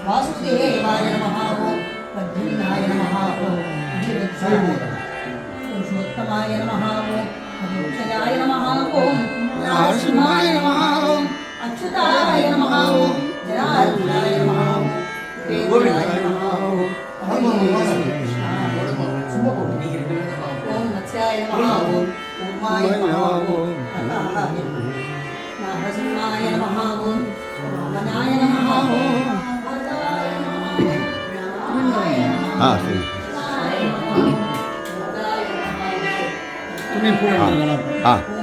वासुदेवाय नमः ओम प्रद्युम्नाय नमः ओम पुरुषोत्तमाय नमः ओम अक्षयाय नमः ओम नरसिंहाय नमः ओम अच्युताय नमः ओम जनार्दनाय नमः ओम गोविंदाय नमः ओम मत्स्याय नमः ओम कूर्माय नमः ओम नरसिंहाय नमः ओम वामनाय नमः ओम हाँ सही तुम्हें पूरा हाँ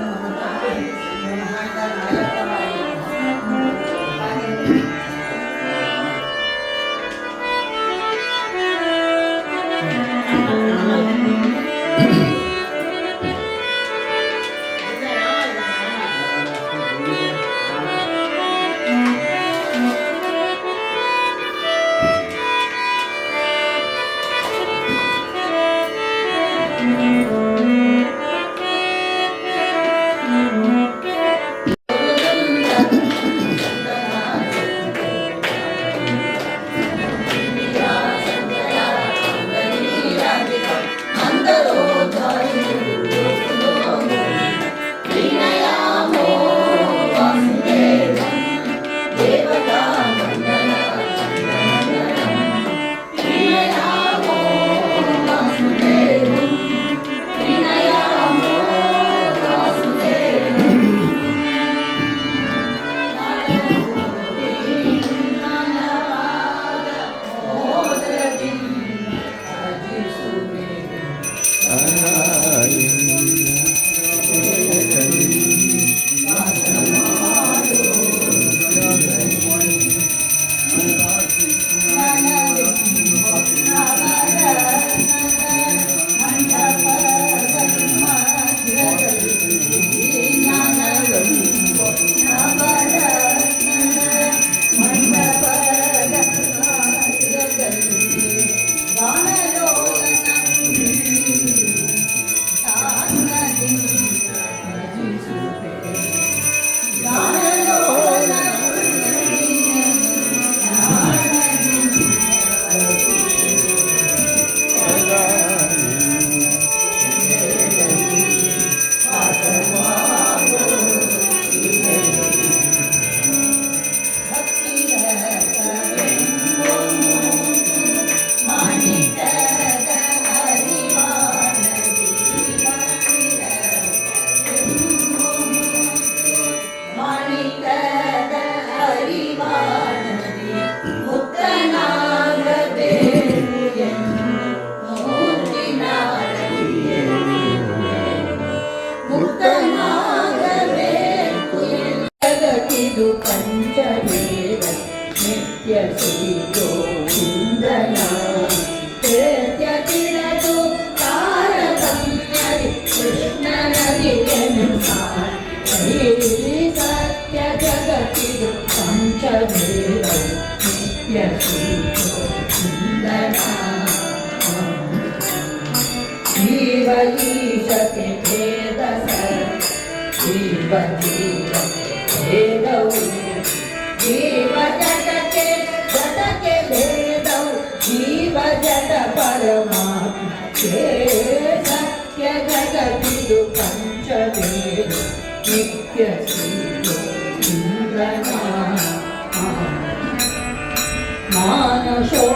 सत्य जगति पंचदेव ನಿತ್ಯ ಸುಂದರ ಜೀವ ಈಶಕ್ಕೆ ಭೇದ ಜೀವ ಜೀವಕ್ಕೆ ಭೇದವು ಜೀವ ಜಗಕ್ಕೆ ಜಗಕ್ಕೆ ಭೇದವು ಜೀವ ಜಗ ಪರಮಾತ್ಮಕ್ಕೆ ಸತ್ಯ ಜಗತ್ತಿದು ಪಂಚವೇದ ನಿತ್ಯ ಸುಂದರ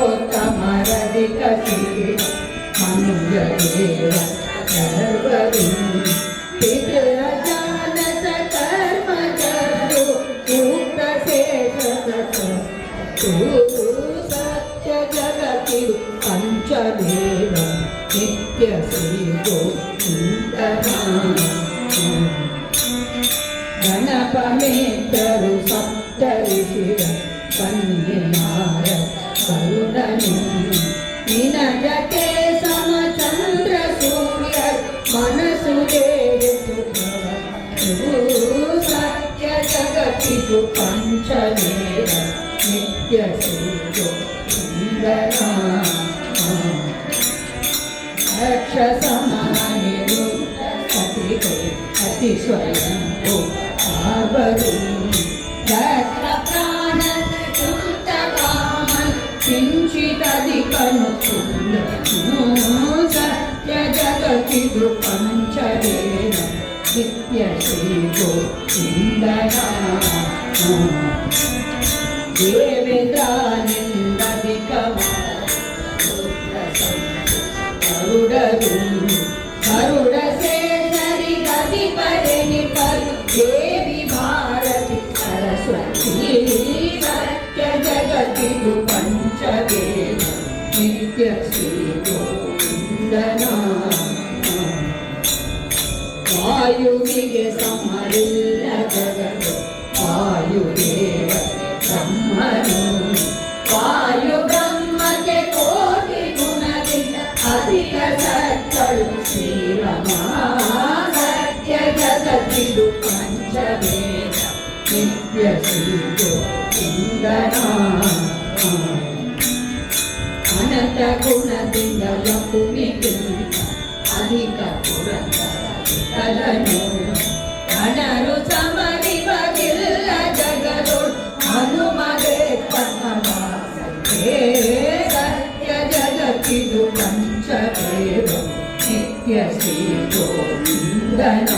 ಮಾನುಷೋತ್ತಮರಧಿಕ ಶಿವ ಮನುಜದೇವ ಸರ್ವರಿ ಪಿತೃ ಜಾನಸ ಕರ್ಮ ಜರು ಸೂಕ್ತ ಶೇಷ ಸತ್ಯ ಜಗತ್ತಿರು ಪಂಚದೇವ ನಿತ್ಯ ಶ್ರೀ ಗೋವಿಂದನ ಗಣಪ ಮೇತರು ಸಪ್ತ ಋಷಿರ ಕನ್ಯೆಯಾರ ಕರುಣನು ನಿನಜಕ್ಕೆ ಸಮಚಂದ್ರ ಸೂರ್ಯ ಮನಸ್ಸು ಸತ್ಯ ಜಗತ್ತಿದು ಪಂಚದೇವ ನಿತ್ಯ ಸುಂದರ ರಕ್ಷ ಸಮಾನಿರು ಅತಿ ಸ್ವಯಂ ಅವರು ದತ್ತ ಪ್ರಾಣ ಸುತ್ತ ಕಾಮನ್ ಕಿಂಚಿದಧಿಕನು ಸತ್ಯ ಜಗತ್ತಿದು ಪಂಚವೇದ ನಿತ್ಯ ಶ್ರೀ ಗೋವಿಂದನ ದೇವೇಂದ್ರನಿಂದಧಿಕ ಗರುಡರು ಗರುಡ ಸೇರಿ ಗದಿ ಪಡೆನಿ ಪರು ದೇವಿ ಭಾರತಿ ಸರಸ್ವತಿ ಸತ್ಯ ಜಗತ್ತಿದು ಪಂಚವೇದ ನಿತ್ಯ ಶ್ರೀ ಗೋವಿಂದನ ವಾಯುವಿಗೆ ಸಮರಿಲ್ಲ ಜಗತ್ತು ವಾಯುದೇವ ಬ್ರಹ್ಮನು ವಾಯು ಬ್ರಹ್ಮಗೆ ಕೋಟಿ ಗುಣದಿಂದ ಅಧಿಕ ಸತ್ತಳು ಶ್ರೀರಮ ಸತ್ಯ ಜಗತ್ತಿದು ಪಂಚವೇದ ನಿತ್ಯ ಶ್ರೀ ಗೋವಿಂದನ ಅನಂತ ಗುಣದಿಂದ ಲಕುಮಿಗಿಂತ ಅಧಿಕ ಪುರಂದರನು ಗಣರು ಸಮರಿಬಗಿಲ್ಲ ಜಗದೊಳು ಹನುಮಗೆ ಪದ್ಮವಾಸಕ್ಕೆ ಸತ್ಯ ಜಗತ್ತಿದು ಪಂಚವೇದ ನಿತ್ಯ ಶ್ರೀ ಗೋವಿಂದನ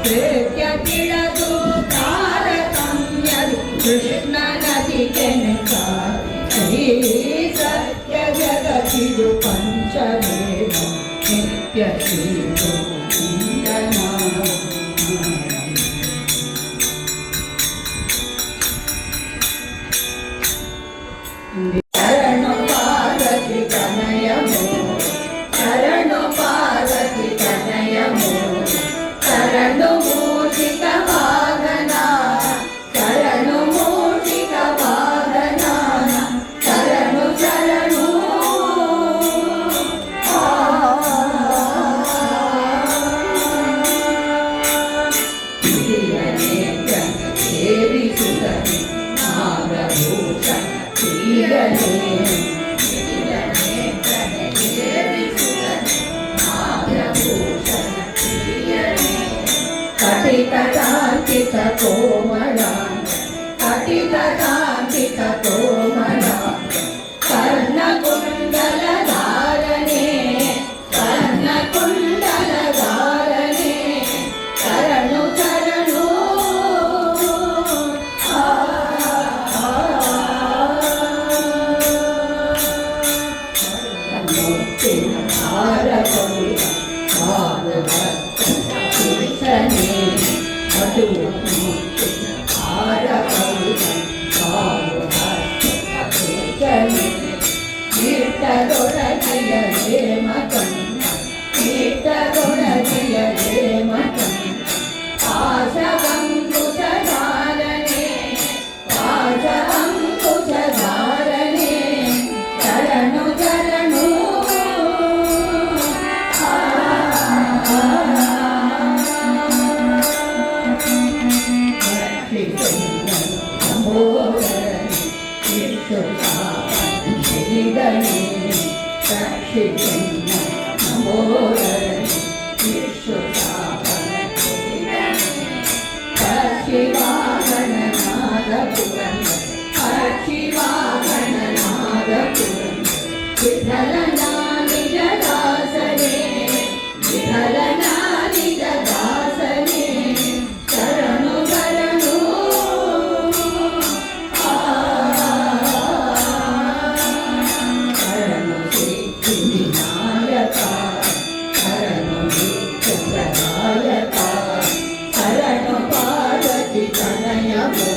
ಪ್ರೇತ್ಯ ಕಿಳದು ತಾರತಮ್ಯದು ಕೃಷ್ಣ ನದಿ ಕೆನೆಕ ಸತ್ಯ ಜಗತ್ತಿದು ಪಂಚವೇದ ನಿತ್ಯ ಶ್ರೀ ಗೋವಿಂದನ ಶರಣು ಪಾರ್ವತಿ ತನಯಮೋ ಶರಣು ಪಾರ್ವತಿ ತನಯಮೋ ಶರಣು ಮೂಷಿಕ ವಾಹನ ಶರಣು ಮೂಷಿಕ ವಾಹನ ಶರಣು ಶರಣು ಸೇವಿಸುತ್ತನೆ ನಾಗಭೂಷಣ ಕಟಿಕಾಂಕಿತ ಕೋಮಲ ಕಟಿಕಾಂಕಿತ ಕೋಮಲ ಕರ್ಣಕುಂಡಲ ಧಾರಣೆ ಕರ್ಣಕುಂಡಲ ಧಾರಣೆ ಶರಣು ಶರಣು ಶ್ರೀಗಣೇ ರಕ್ಷಿಸನ್ನ ನಮೋ ವಿಶ್ವ ಶಿವಾಗಣನಾದ ಪುರಂದ ಶಿವಾಗಣನಾದ ಪುರಂದ ವಿಠಲನ ನಿಜ ದಾಸನೇ ವಿಠಲನ ನಿಜ ದಾಸನೇ ಶರಣು ಶರಣು ಶರಣು ಸಿದ್ಧಿ ವಿನಾಯಕ ಶರಣು ನಿತ್ಯಪ್ರದಾಯಕ ಶರಣು ಪಾರ್ವತಿ ತನಯಮೋ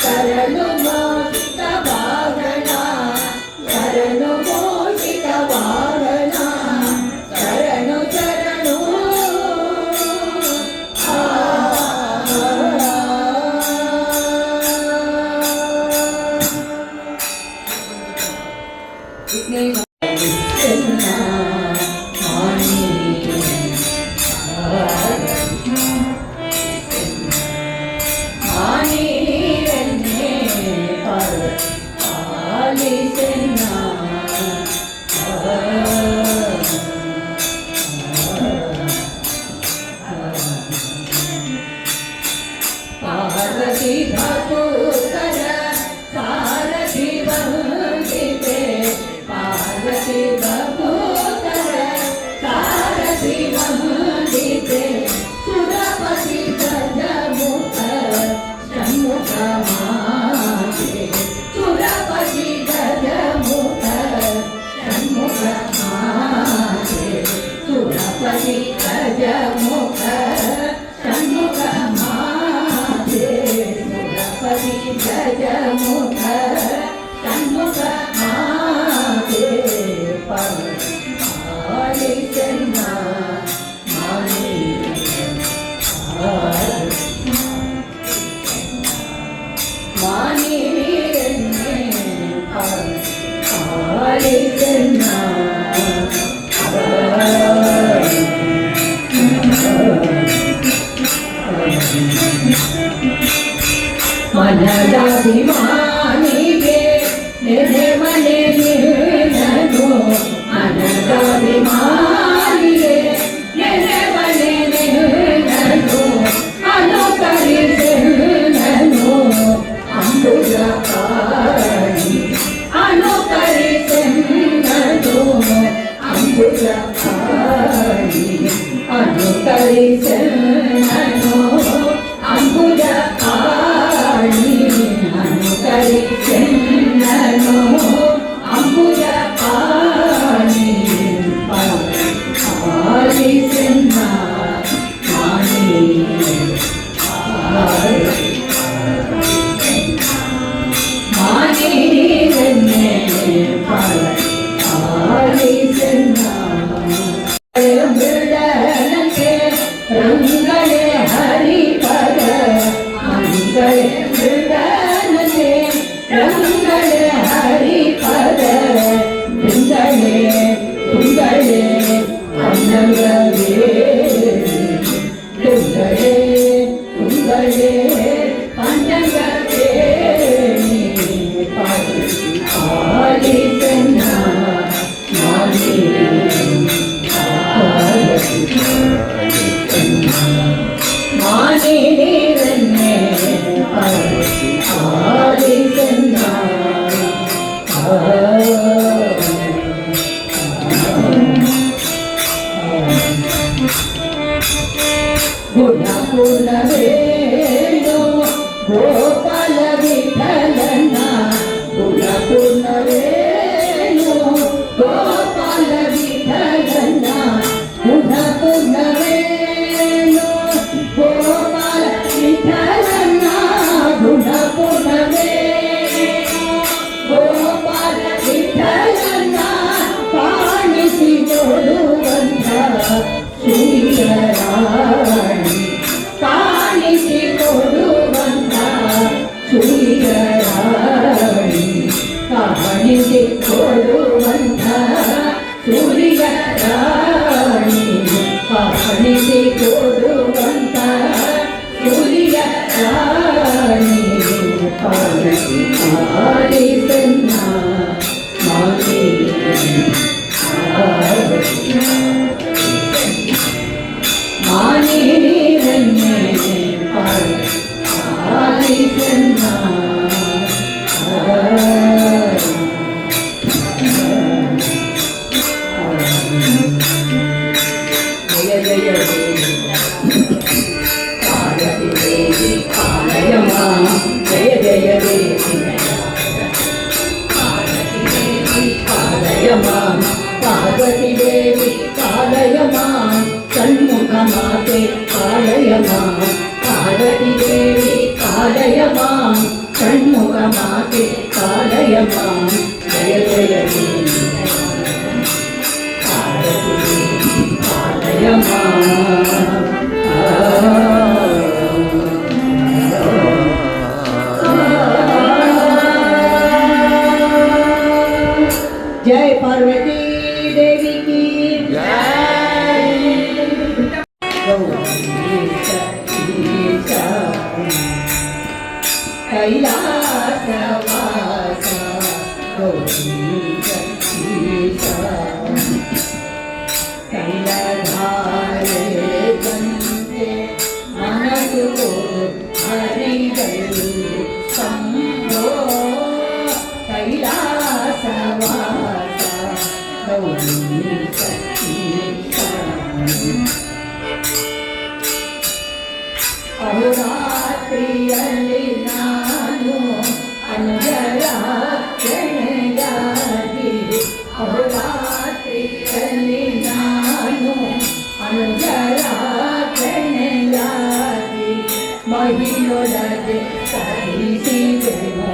ಶರಣು ಮೋಹಿತ ವಾಹನ ಶರಣು ಮೋಹಿತ ವಾಹನ ಶರಣು ಶರಣು ಪಾರ್ವತಿ ಭಕುತರ ಸಾರಥಿ ವಂದಿತೆ ಪಾರ್ವತಿ ಭಕುತರ ಸಾರಥಿ ವಂದಿತೆ ಸುರಪತಿ ಗಜಮುಖ ಷಣ್ಮುಖ ಮಾತೆ ಸುರಪತಿ ಗಜಮುಖ ಷಣ್ಮುಖ ಮಾತೆ ಸುರಪತಿ ಗಜಮುಖ ಷಣ್ಮುಖ ಮಾತೆ ಸುರಪತಿ ಗಜಮುಖ ಷಣ್ಮುಖ ಮಾತೆ ಪಾಲಿಸನ್ನ ಮಾನಿ ಮಾನಿ ಪಾಲಿಸನ್ನ ಮನದಾಭಿಮಾನಿಗೆ ನೆನೆ ಮನೆ ನಿನ್ನನು ಮನದಾಭಿಮಾನಿಗೆ ನೆನೆ ಮನೆ ನಿನ್ನನು ಅನುಕರಿಸೆನ್ನನು ಅಂಬುಜ ಕಾಣಿ ಅನುಕರಿಸೆನ್ನನು ಅಂಬುಜ ಕಾಣಿ ಅನುಕರಿಸೆನ್ನನು ಅಂಬುಜ ಕಾಣಿ ಅನುಕರಿಸೆನ್ನನು ಅಂಬುಜ ಕಾಣಿ ಪಾಲಿಸೆನ್ನ ಮಾಣಿ ಮಾಣಿರನ್ನೇ ಪಾಲಿಸೆನ್ನ ಮೃಡನಕ್ಕೆ ರಂಗಳೇ ಹರಿಪದ ಅಂಗಳೇ ಮೃಡನಕ್ಕೆ ರಂಗಳೇ ಹರಿಪದ ತಿಂಗಳೇ ತುಂಗಳೇ ಅನ್ನಂಗಳೇ ತುಂಗಳೇ ತುಂಗಳೇ ಅನ್ನಂಗಳೇ ಪಾಲಿಸನ್ನ ಮಾನಿ ಮಾನಿರನ್ನೇ ಪಾಲಿಸನ್ನ ಗುಣಪೂರ್ಣವೇಣು ಗೋಪಾಲ ವಿಠಲನ ಗುಣಪೂರ್ಣವೇಣು ಗೋಪಾಲ ವಿಠಲನ ಗುಣಪೂರ್ಣವೇಣು ಗೋಪಾಲ ವಿಠಲನ ಗುಣಪೂರ್ಣವೇಣು ಗೋಪಾಲ ವಿಠಲನ ಕಾಣಿಸಿ ಕೊಡುವಂತ ಶ್ರೀರಾಣಿ ಕಾಣಿಸಿ ಕೊಡುವಂತ ಶ್ರೀರಾಣಿ ಪಾಲಯ ಮಾಂ ಷಣ್ಮುಖ ಮಾತೆ ಪಾಲಯ ಮಾಂ ಪಾರ್ವತಿ ದೇವಿ ಪಾಲಯ ಮಾಂ ಷಣ್ಮುಖ ಮಾತೆ ಪಾಲಯ ಮಾಂ ಜಯ ಜಯ ದೇವಿ ಪಾರ್ವತಿ ದೇವಿ ಪಾಲಯ ಮಾಂ जय पार्वती देवी की जय। कैलासवासा कैलाधारे बंदे मनसु हरिगल संभो कैलासवासा ಅಹೋರಾತ್ರಿಯಲ್ಲಿ ನಾನು ಅಂಜರಾಕ್ಷಣೆಯಾಗಿ ಅಹೋರಾತ್ರಿಯಲ್ಲಿ ನಾನು ಅಂಜರಾಕ್ಷಣೆಯಾಗಿ ಮಹಿಳೊಳಗೆ ಸಹಿಸಿದೆನು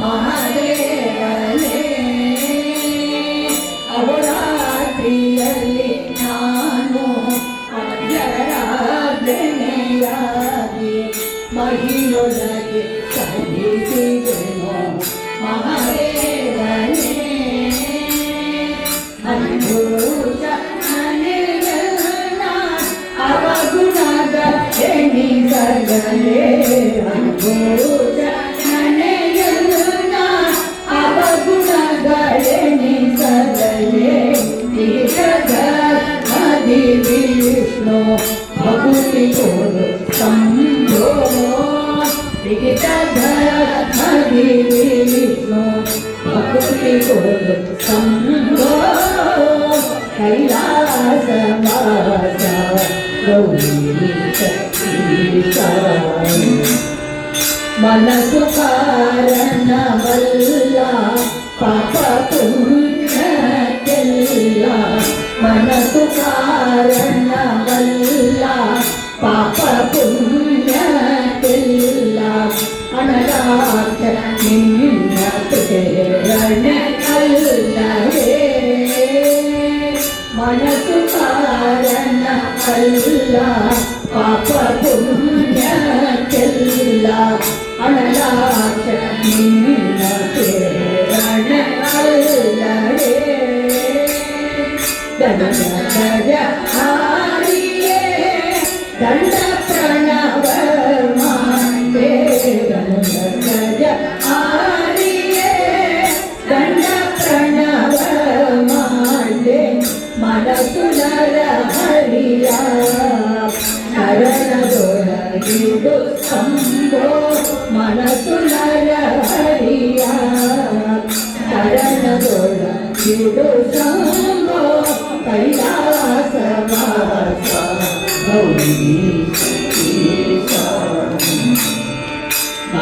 ಮಹಾದೇವನೇ ಅಹೋರಾತ್ರಿಯಲ್ಲಿ ನಾನು ಅಂಜರಾಗ್ನೆಯಾಗಿ ಮಹಿಳೊಳಗೆ ಸಹಿಸಿದೆನು ಮಹಾದೇವನೇ ಅನುಭೂತ ನನಗೆಲ್ಲ ಅವಗುಣದ ಎಣಿಸಲೇ ಅನುಭೂತ ನನಗೆಲ್ಲ ಅವಗುಣಗಳೆಣಿಸಲೇ ಹರಿ ವಿಷ್ಣು ಭಗವತಿ ಸಂಭೋ ಹರಿ ವಿಷ್ಣು ಭಗವತಿ ಸಂಭೋ ಕೈಲಾಸವಾಸ ಗೌರಿ ಸತೀಶ ಮನಸು ಕಾರಣವಲ್ಲ ಪಾಪ ಪುಣ್ಯಕ್ಕೆಲ್ಲ ಮನಸು ಕಾರಣವಲ್ಲ ಪಾಪ ಪುಣ್ಯಕ್ಕೆಲ್ಲ ಅನರಾಟ ನಿನ್ನ ಪ್ರೇರಣೆ ಅಲ್ಲವೇ ಮನಸು ಕಾರಣವಲ್ಲ ಪಾಪ ಪುಣ್ಯಕ್ಕೆಲ್ಲ ಅನರಾಟ ನಿನ್ನ ಪ್ರೇರಣೆ ಅಲ್ಲವೇ ಗಜ ಹಾರಿಯೇ ದಂಡ ಪ್ರಣವ ಮಾಂಡೆ ಗಜ ಹಾರಿಯೇ ದಂಡ ಪ್ರಣವ ಮಾಂಡೆ ಮನಸುನರ ಹರಿಯ ನರನದೊಳಗಿಡು ಸಂಭೋ ಮನಸುನರ ಹರಿಯ ನರನದೊಳಗಿಡು ಸಂಭೋ ಕೈಲಾಸವಾಸ ಗೌರಿ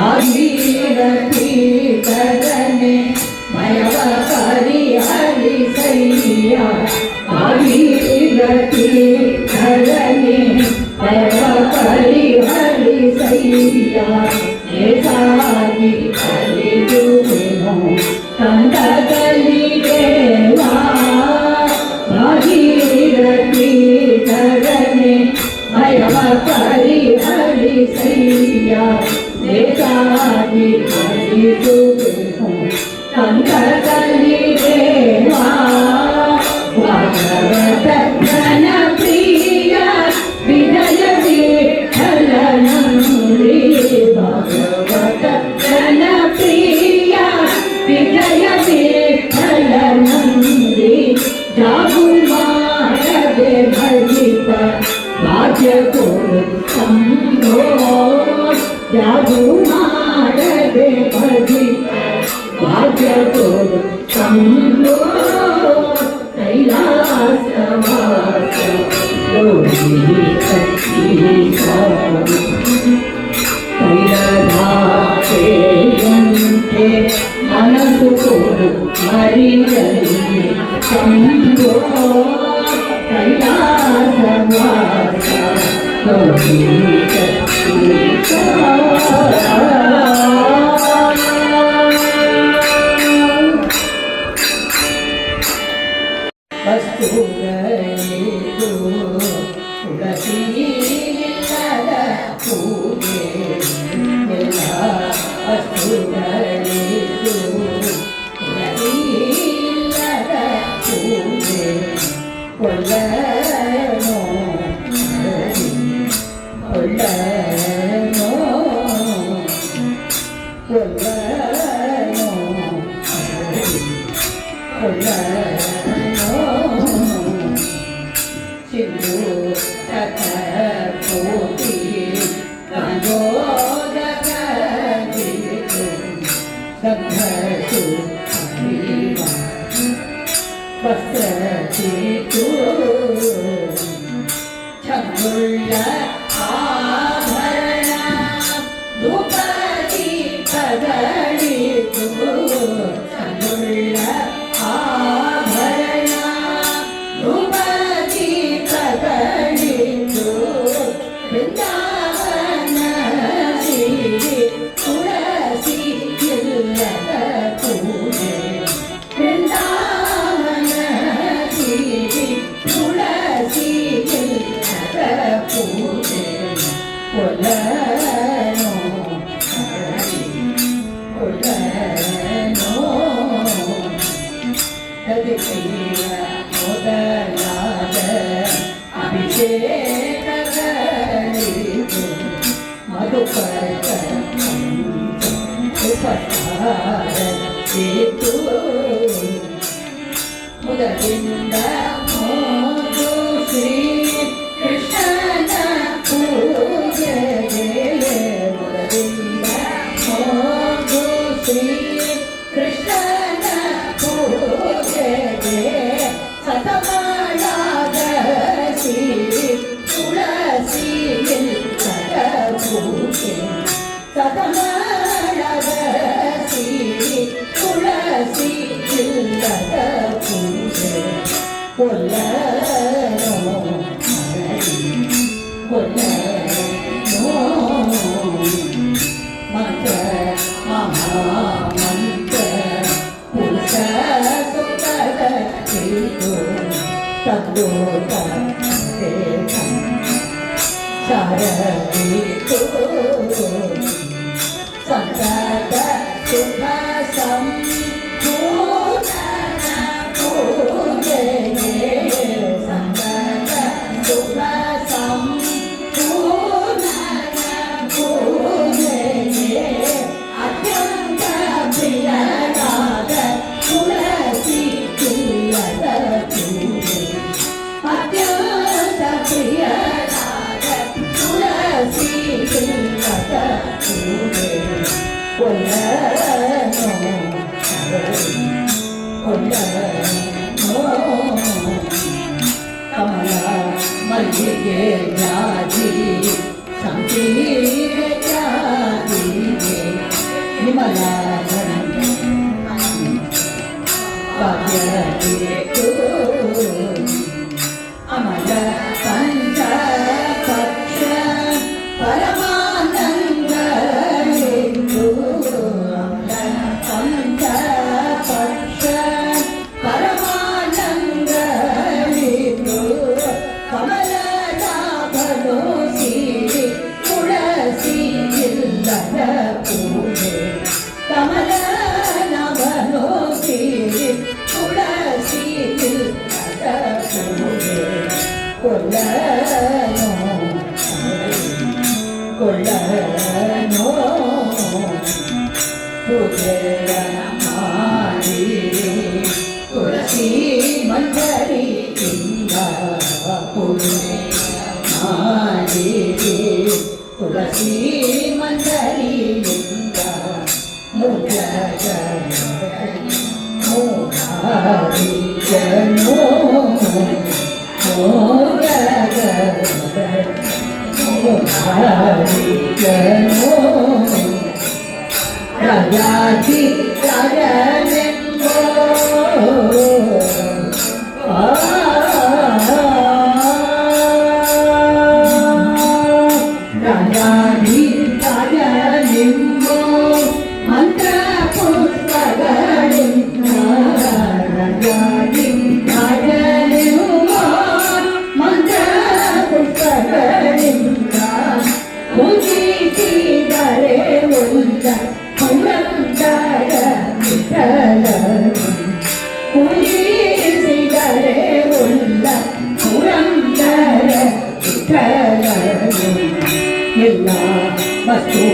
ಭಾಗೀರಥಿ ಕರನೆ ಮಯವ ಪರಿಹರಿಸಯ್ಯ ಭಾಗೀರಥಿ ಕರನೆ ಮಯವ ಪರಿಹರಿಸಯ್ಯ ಏಸಾಗಿ ಕಲಿಯುವೆನು ಕಂದಗಳಿಗೆ ಭಾಗೀರಥಿ ಕರನೆ ಮಯವ ಪರಿಹರಿಸಯ್ಯ ಏಸಾಗಿ ಕಲಿಯುವೆನು ಕಂದಗಳಿಗೆ ಭಾಗವತ ಜನ ಪ್ರಿಯ ವಿಜಯ ವಿಠಲನಂದಿ ಭಾಗವತ ಜನ ಪ್ರಿಯ ವಿಜಯ ವಿಠಲನಂದಿ ಜಾಗು ಮಾಡದೆ ಭಜಿತ ಭಾಗ್ಯ ಕೊಡು ಸಂಭೋ ಜಾಗು ಮಾಡದೆ ಭಜಿತ ಭಾಗ್ಯ ಕೊಡು ಸಂಭೋ ಕೈಲಾಸವಾಸ ಗೌರಿ ಸತೀಶ ಕೈಲಾಸೆಯಂತೆ ಮನಸ್ಸು ಕೊಡು ಹರಿಯಲ್ಲಿ ಸಂಭೋ ವಸ್ತುಗಳಿಗೂ ತುಳಸಿಯಿಲ್ಲದ ಪೂಜೆ ಎಲ್ಲ ವಸ್ತುಗಳಿಗೂ ತುಳಸಿಯಿಲ್ಲದ ಪೂಜೆ ಕೊಳ್ಳನೋ ಕೊಳ್ಳನೋ ಕೊಳ್ಳನೋ ಕೊಳ್ಳನೋ ಸಿಂಧು ತಟ ಕೋಟಿ ಗಂಗೋದಕ ಗಿರಿತು ಸಬ್ಧಸು ಹರಿವ ವಸ್ತ್ರಚಿತು ಛಂಗುಳ್ಳ ಆಭರಣ ಧೂಪದಿ ಪಗಳಿತು ಛಂಗುಳ್ಳ ಆಭರಣ ಧೂಪದಿ ಪಗಳಿತು ಬೃಂದಾವನ ಸಿರಿ ತುಳಸಿ ಇಲ್ಲದ ಪೂಜೆ ಬೃಂದಾವನ ಸಿರಿ ತುಳಸಿ ಇಲ್ಲದ ಪೂಜೆ ಕೊಲ್ಲನೋ ಕೊಲ್ಲನೋ ತದಿಪೈಯ ಮೊದಲಾದ ಅಭಿಷೇಕಗಳಿತು ಮಧುಕರ ಉಪಕಾರ ಇತ್ತು ಮುದದಿಂದ ಮೋದು ಶ್ರೀ ಕೃಷ್ಣನ ಪೂಜೆಗೆ ಮುದದಿಂದ ಮೋದು ಶ್ರೀ ಕೃಷ್ಣನ ಪೂಜೆಗೆ ಸತಮಾಳಾದ ಸಿರಿ ತುಳಸಿ ಇಲ್ಲದ ಪೂಜೆ ಸತಮಾಳಾದ ಸಿರಿ ತುಳಸಿ ಇಲ್ಲದ ಪೂಜೆ ಕೊಲ್ಲನೋ ಕೊಲ್ಲನೋ ಮಂತ್ರ ಮಹಾಮಂತ್ರ ಪುರುಷ ಸುಖದ ಕಿತ್ತು ತದ್ದೋತ ಶಾರದಿತು ಸಂತತ ಸುಖ ಸಂಪೂರ್ಣ ಪೂಜೆಗೆ ಸಂತತ ಸುಖ ಸಂಪೂರ್ಣ ಪೂಜೆಗೆ ಅತ್ಯಂತ ಪ್ರಿಯರಾದ ತುಳಸಿ ಇಲ್ಲದ ಪೂಜೆ ಅತ್ಯಂತ ಪ್ರಿಯರಾದ ತುಳಸಿ ಇಲ್ಲದ ಪೂಜೆ ಕೊಲ್ಲನೋ ಕೊಲ್ಲನೋ ಕಮಲ ಮಲ್ಲಿಗೆ ಜಾಜಿ ಸಂಪೀರೆ ಜಾಜಿಗೆ ವಿಮಲ ಕಾವ್ಯವಿತು ಅಮಲ ಪಂಚ ಪಕ್ಷ ಪರಮಾನಂದವಿತು ಅಮಲ ಪಂಚ ಪಕ್ಷ ಪರಮಾನಂದವಿತು ಕಮಲನಾಭನು ಸಿರಿ ತುಳಸಿ ಇಲ್ಲದ ಪೂಜೆ ಕಮಲನಾಭನು ಸಿರಿ ತುಳಸಿ ಇಲ್ಲದ ಪೂಜೆ ಕೊಲ್ಲನೋ ಕೊಲ್ಲನೋ ಪೂಜೆಯ ಮಾಡಿ ತುಳಸಿ ಮಂಜರಿಯಿಂದ ಪೂಜೆಯ ಮಾಡಿ ತುಳಸಿ ಮಂಜರಿಯಿಂದ ಮೂಢಾರಿಜನೋ ಮೂಢಾರಿಜನೋ ರಾಜಾಧಿ ರಾಜನೆಂಬೋ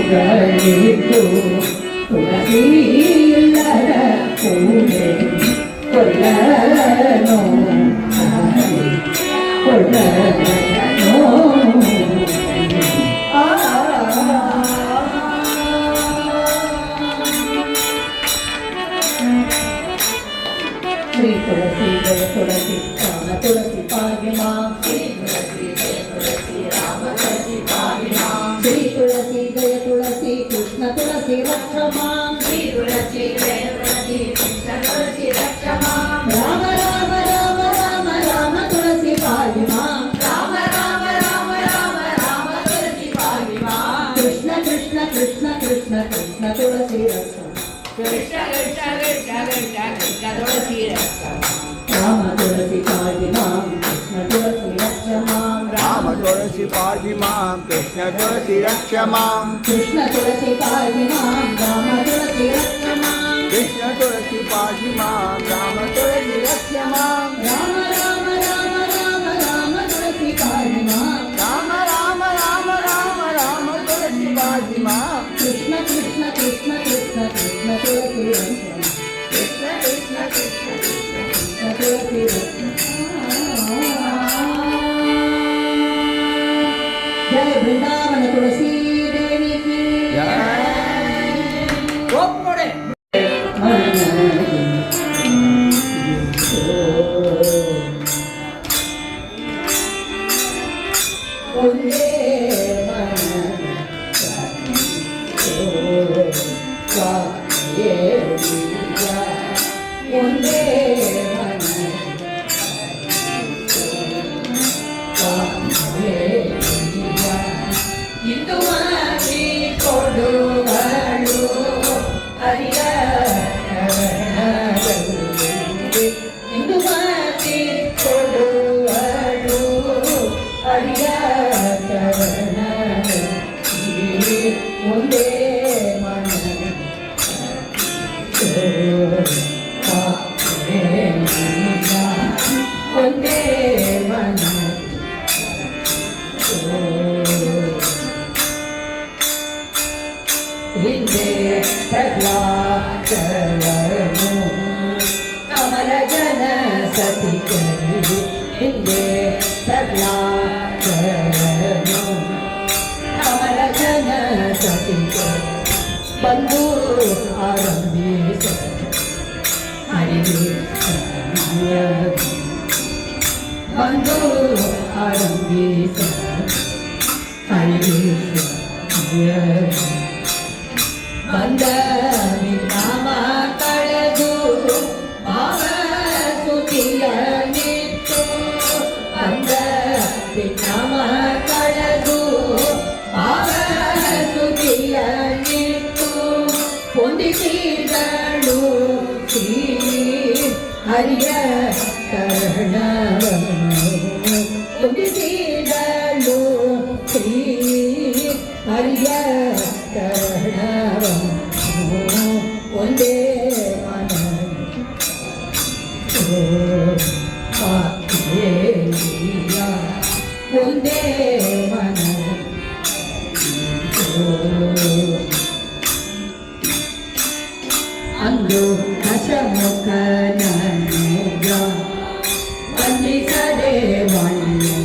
ಪುಗಳಿದ್ದು ತುಳಸಿಯಿಲ್ಲದ ಪೂಜೆ ಕೊಲ್ಲನೋ ಕೊಲ್ಲನೋ ಶ್ರೀ ತುಳಸಿ ಜಯ ತುಳಸಿ ರಾಮ ತುಳಸಿ ಪಾಗಿ ಮಾಂ ಶ್ರೀ ತುಳಸಿ ಜಯ ತುಳಸಿ ರಾಮ ತುಳಸಿ ಪಾಗಿ ಮಾಂ ಶ್ರೀ ತುಳಸಿ ಜಯ ತುಳಸಿ ಕೃಷ್ಣ ತುಳಸಿ ರಕ್ಷ ಮಾಂ ಶ್ರೀ ತುಳಸಿ ಜಯ ತುಳಸಿ ಕೃಷ್ಣ ತುಳಸಿ ರಕ್ಷ ಮಾಂ ರಾಮ ರಾಮ ರಾಮ ರಾಮ ರಾಮ ತುಳಸಿ ಪಾಗಿ ಮಾಂ ರಾಮ ರಾಮ ರಾಮ ರಾಮ ರಾಮ ತುಳಸಿ ಪಾಗಿ ಮಾಂ ಕೃಷ್ಣ ಕೃಷ್ಣ ಕೃಷ್ಣ ಕೃಷ್ಣ ಕೃಷ್ಣ ತುಳಸಿ ರಕ್ಷ ಕೃಷ್ಣ ಕೃಷ್ಣ ಕೃಷ್ಣ ಕೃಷ್ಣ ಕೃಷ್ಣ ತುಳಸಿ ರಕ್ಷ ರಾಮ ತುಳಸಿ ಪಾಗಿ ಮಾಂ ಕೃಷ್ಣ ತುಳಸಿ ರಕ್ಷ ಮಾಂ ರಾಮ ತುಳಸಿ ಪಾಗಿ ಮಾಂ ಕೃಷ್ಣ ತುಳಸಿ ರಕ್ಷ ಮಾಂ ಕೃಷ್ಣ ತುಳಸಿ ಪಾಗಿ ಮಾಂ ರಾಮ ತುಳಸಿ ರಕ್ಷ ಮಾಂ ಕೃಷ್ಣ ತುಳಸಿ ಪಾಗಿ ಮಾಂ ರಾಮ ತುಳಸಿ ರಕ್ಷ ಮಾಂ ರಾಮ ರಾಮ ರಾಮ ರಾಮ ರಾಮ ತುಳಸಿ ಪಾಗಿ ಮಾಂ ರಾಮ ರಾಮ ರಾಮ ರಾಮ ರಾಮ ತುಳಸಿ ಪಾಗಿ ಮಾಂ ಕೃಷ್ಣ ಕೃಷ್ಣ ಕೃಷ್ಣ ಕೃಷ್ಣ ಕೃಷ್ಣ ತುಳಸಿ ರಕ್ಷ ಕೃಷ್ಣ ಕೃಷ್ಣ ಕೃಷ್ಣ ಕೃಷ್ಣ ಕೃಷ್ಣ ತುಳಸಿ ರಕ್ಷ ಜಯ ಬೃಂದಾವನ ತುಳಸಿ ದೇವಿ ಕಿ ಒಂದೇ ಒಂದೇ ಇಂದು ಮಾಡಿ ಕೊಡುವಳು ಹರಿಯ ಇಂದು ಮಾಡಿ ಕೊಡುವಳು ಹರಿಯ ಒಂದೇ ಮನ ಒಂದೇ ಮನ ಹಿಂದೆ ಪ್ರಹ್ಲಾದನು ಅಮರ ಜನ ಸತಿ ಕರಿ ಹಿಂದೆ ಪ್ರಹ್ಲಾದನು ಅಮರ ಜನ ಸತಿ ಕರಿ ಬಂದು ಆರಂಭಿಸ ಹರಿಗೆ ಬಂದು ಆರಂಭಿಸ ಹರಿಗೆ ಬಂದ ನಾಮ ಕಳೆದು ಮಾವ ಸುತಿಯ ನಿತ್ತು ಬಂದ ನಾಮ ಕಳೆದು ಮಾವ ಸುತಿಯ ನಿತ್ತು ಹೊಂದಿಸಿದಳು ಶ್ರೀ ಹರಿಯ ಕರ್ಣವನ್ನು ಹೊಂದಿಸಿದಳು ಶ್ರೀ ಹರಿಯ ಕರ್ಣವನ್ನು ಒಂದೇ ಮನ ಒಂದೇ ಮನ ಅಂದು ಹಸಮುಖನನುಗ ವಂದಿಸದೆ ಮಣ್ಣು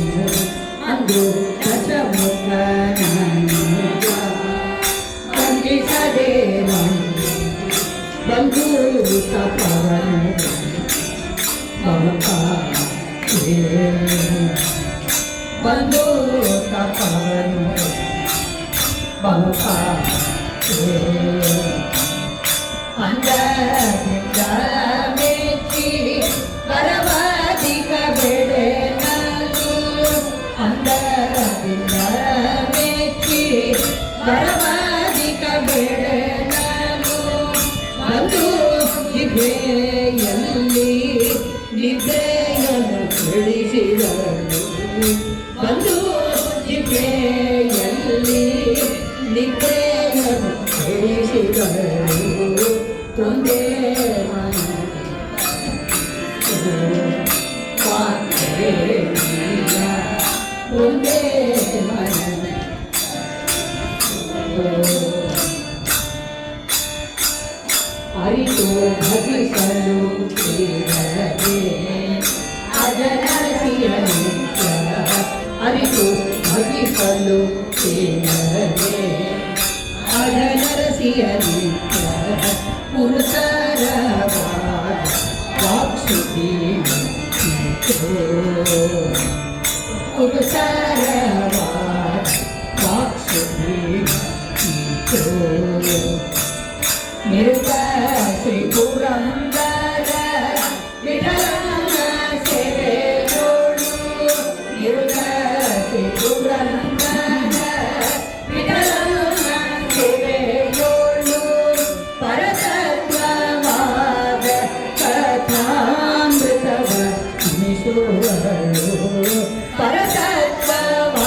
ಅಂದು ಹಸಮುಖನನುಗ ವಂದಿಸದೆ ಮಣ್ಣು ಬಂಧು ತಪವನು ಬಂಧು ತಪವನು ಬಹುಪ ಅಂದರಿಂದ ಮೆಚ್ಚಿ ಪರವಾದಿಕ ಬೆಳೆ ನಾನು ಅಂದರಿಂದ ಮೆಚ್ಚಿ ಪರವಾದಿಕ ಬೆಳೆ ನಾನು ಒಂದು ಜಿಭೆಯಲ್ಲಿ ನಿದ್ರೆಯನ್ನು ತಿಳಿಸಿದಳು ಒಂದು ಜಿಭೆಯಲ್ಲಿ ನಿದ್ರೆಯನ್ನು ತಿಳಿಸಿದಳು ಒಂದೇ ಮನ ಒಂದೇ ಮನ ಕತ್ತಲು ಸೇರದೆ ಅರಸಿಯ ನಿತ್ಯ ಪುರುಷರವಾದ ವಾಕ್ಸುತಿ ಪುರುಷರವಾದ ವಾಕ್ಸುತಿ ನಿರುತ ಶ್ರೀ ಪುರಂದರ ವಿಠಲನ ಸೇವೆಯೋಳು ನಿರುತ ಶ್ರೀ ಪುರಂದರ ವಿಠಲನ ಸೇವೆಯೋಳು ಪರತತ್ವವಾದ ಕಥಾಮೃತವ ನಿಸುವಳು ಪರತತ್ವವಾದ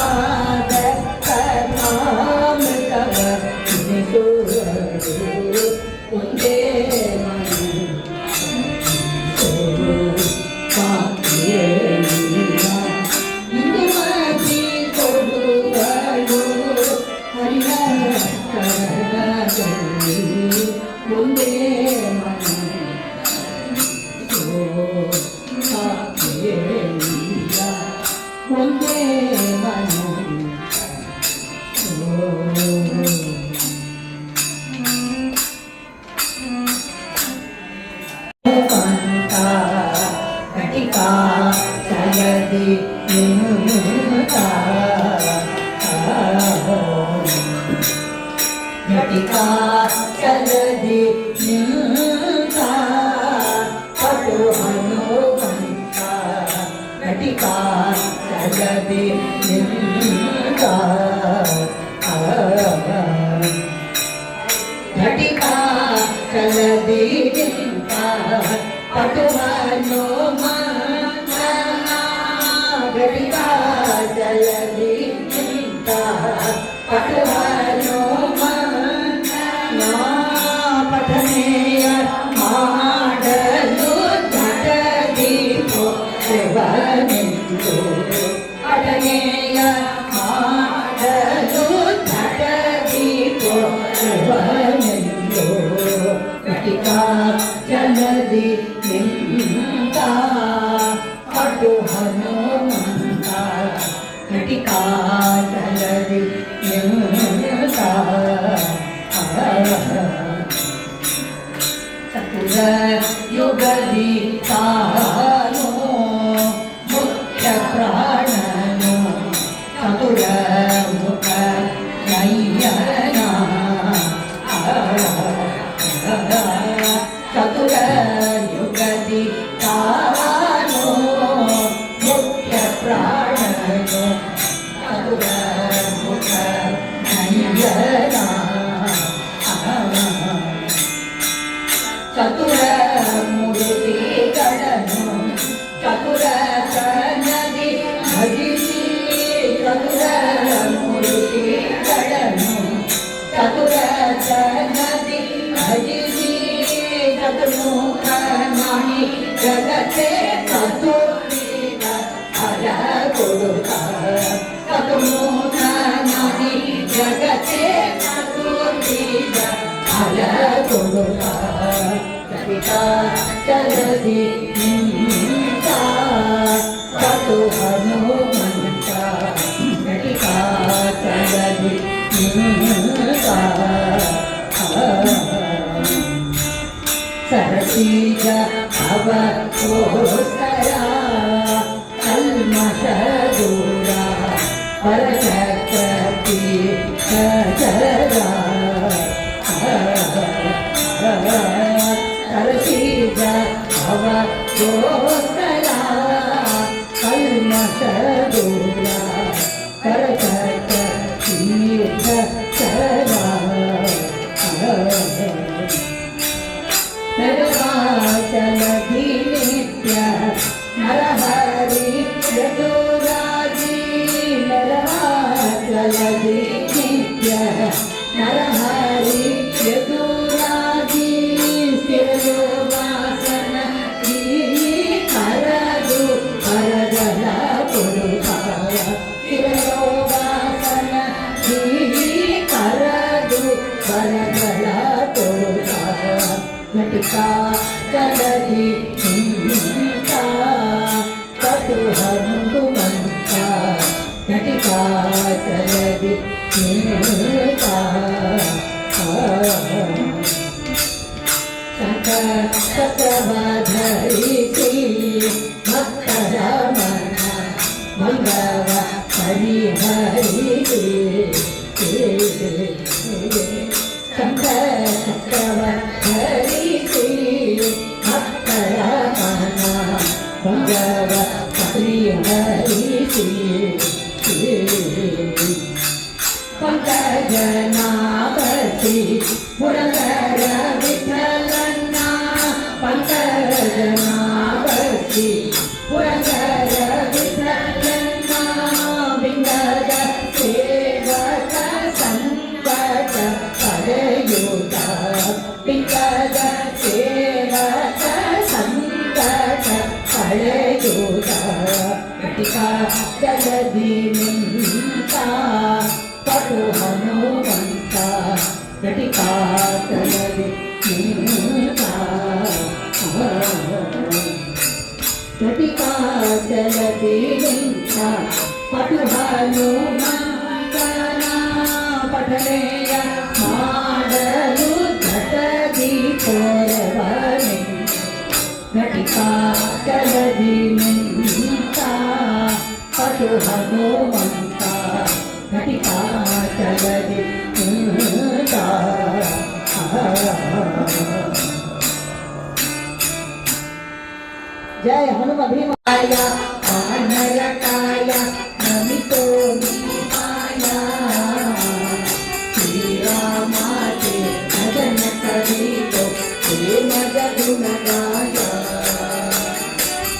ಕಥಾಮೃತವ ನಿಸುವಳು ಒಂದೇ ಇಂದುಮತಿ ಕೊಡುವಳು ಹರಿಹರದಲ್ಲಿ ಒಂದೇ ಒಂದೇ ಮನ ಘಟಿಕಾ ಚಲದಿ ಘಟಿಕಾ ಚಲದಿ ಪಟು ಹನುಮಂತ ಘಟಿಕಾ ಚಲದಿ ಘಟಿಕಾ ಚಲದಿ ಪಟು ಹನುಮಂತ ಘಟಿಕಾ ಚಲದಿ ಪಟು ಹನುಮಂತ ಪಠನೆಯ ಮಾಡಲು ಜಟದೀಪೋ ಶಿವನೆಂದು ಪಠನೆಯ ಮಾಡಲು ಜಟದೀಪೋ ಶಿವನೆಂದು ಘಟಿಕಾ ಚಲದಿ ನಿಂತ ಪಟು ಹನುಮಂತ ಘಟಿಕಾ ಚಲದಿ ನಿಂತ ಚತುರ ಯುಗದಿ ತಾನು ಮುಖ್ಯ ಪ್ರಾಣನು ಚತುರ ಮುಖ ನಯ್ಯನ ಚತುರ ಯುಗದಿ ತಾನು ಮುಖ್ಯ ಪ್ರಾಣನು ಚತುರ ಮುಖ ನಯ್ಯನ ಚತುರ ಮೂರ್ತಿಗಳನ್ನು ಚತುರ ನದಿ ಭಜಿಸಿ ಚತುರ ಮೂರ್ತಿಗಳನ್ನು ಚತುರ ನದಿ ಭಜಿಸಿ ಚತುರ್ಮುಖ ನಾಣಿ ಜಗತ್ತೇ ಚತುರ್ವಿಧ ಫಲ ಕೊಡುತ್ತ ಚತುರ್ಮುಖ ನಾಣಿ ಜಗತ್ತೇ ಚತುರ್ವಿಧ ಫಲ ಕೊಡುತ್ತ ಘಟಿಕಾ ಚಲದಿ ನಿಂತ ಪಟು ಹನುಮಂತ ಘಟಿಕಾ ಚಲದಿ ನಿಂತ ಸರಸೀಜ ಅವಕೋಸ್ಕರ ಕಲ್ಮಷ ದೂರ ಪರಚಕ್ರತಿ ಸಜರ ಸರಸೀಜ ಅವಕೋಸ್ಕರ ಕಲ್ಮಷ ದೂರ ಪರಚಕ್ರತಿ ಸಜರ ನರವಾಚಲಧಿ ನಿತ್ಯ ನರಹರಿ ಯದುರಾಜಿ ನರವಾಚಲಧಿ ನಿತ್ಯ ನರಹರಿ ಯದುರಾಜಿ ಸ್ಥಿರಯೋ ವಾಸನ ಕರದು ಕರಗಲ ಕೊಡುತ್ತ ಸ್ಥಿರಯೋ ಧರಿಸಿ ಭಕ್ತರ ಮನ ಮಂಗವ ಪರಿಹರಿಸಿ ಸಂಕಟವ ಧರಿಸಿ ಭಕ್ತರ ಮನ ಮಂಗವ ಪರಿಹರಿಸಿ ಪಂಕಜನಾಭಸಿ ಪುರಂದರ ವಿಠಲನ್ನ ಪಂಕಜನಾಭಸಿ ಪುರಂದರ ವಿಠಲನ್ನ ಬಿಂಗದ ಸೇವಕ ಸಂಕಟ ಪಡೆಯುತ್ತ ಬಿಂಗದ ಸೇವಕ ಸಂಕಟ ಪಡೆಯುತ್ತ ಜಲದಿ ನಿಂತ ಪಟು ಹನುಮಂತ ಜಲದಿ ನಿಂತ ಜಲದಿ ನಿಂತ ಪಟು ಹನುಮಂತನ ಪಠನೆಯ ಮಾಡಲು ಘಟದಿ ತೋರವನೆ ಜಲದಿ ನಿಂತ ಪಟು ಹನುಮಂತ ಜಲದಿ ನಿಂತ जय हनुम भीमाय वानरकाय नमितो भीमाय श्री रामाचे भजन करीतो प्रेम गुण गाय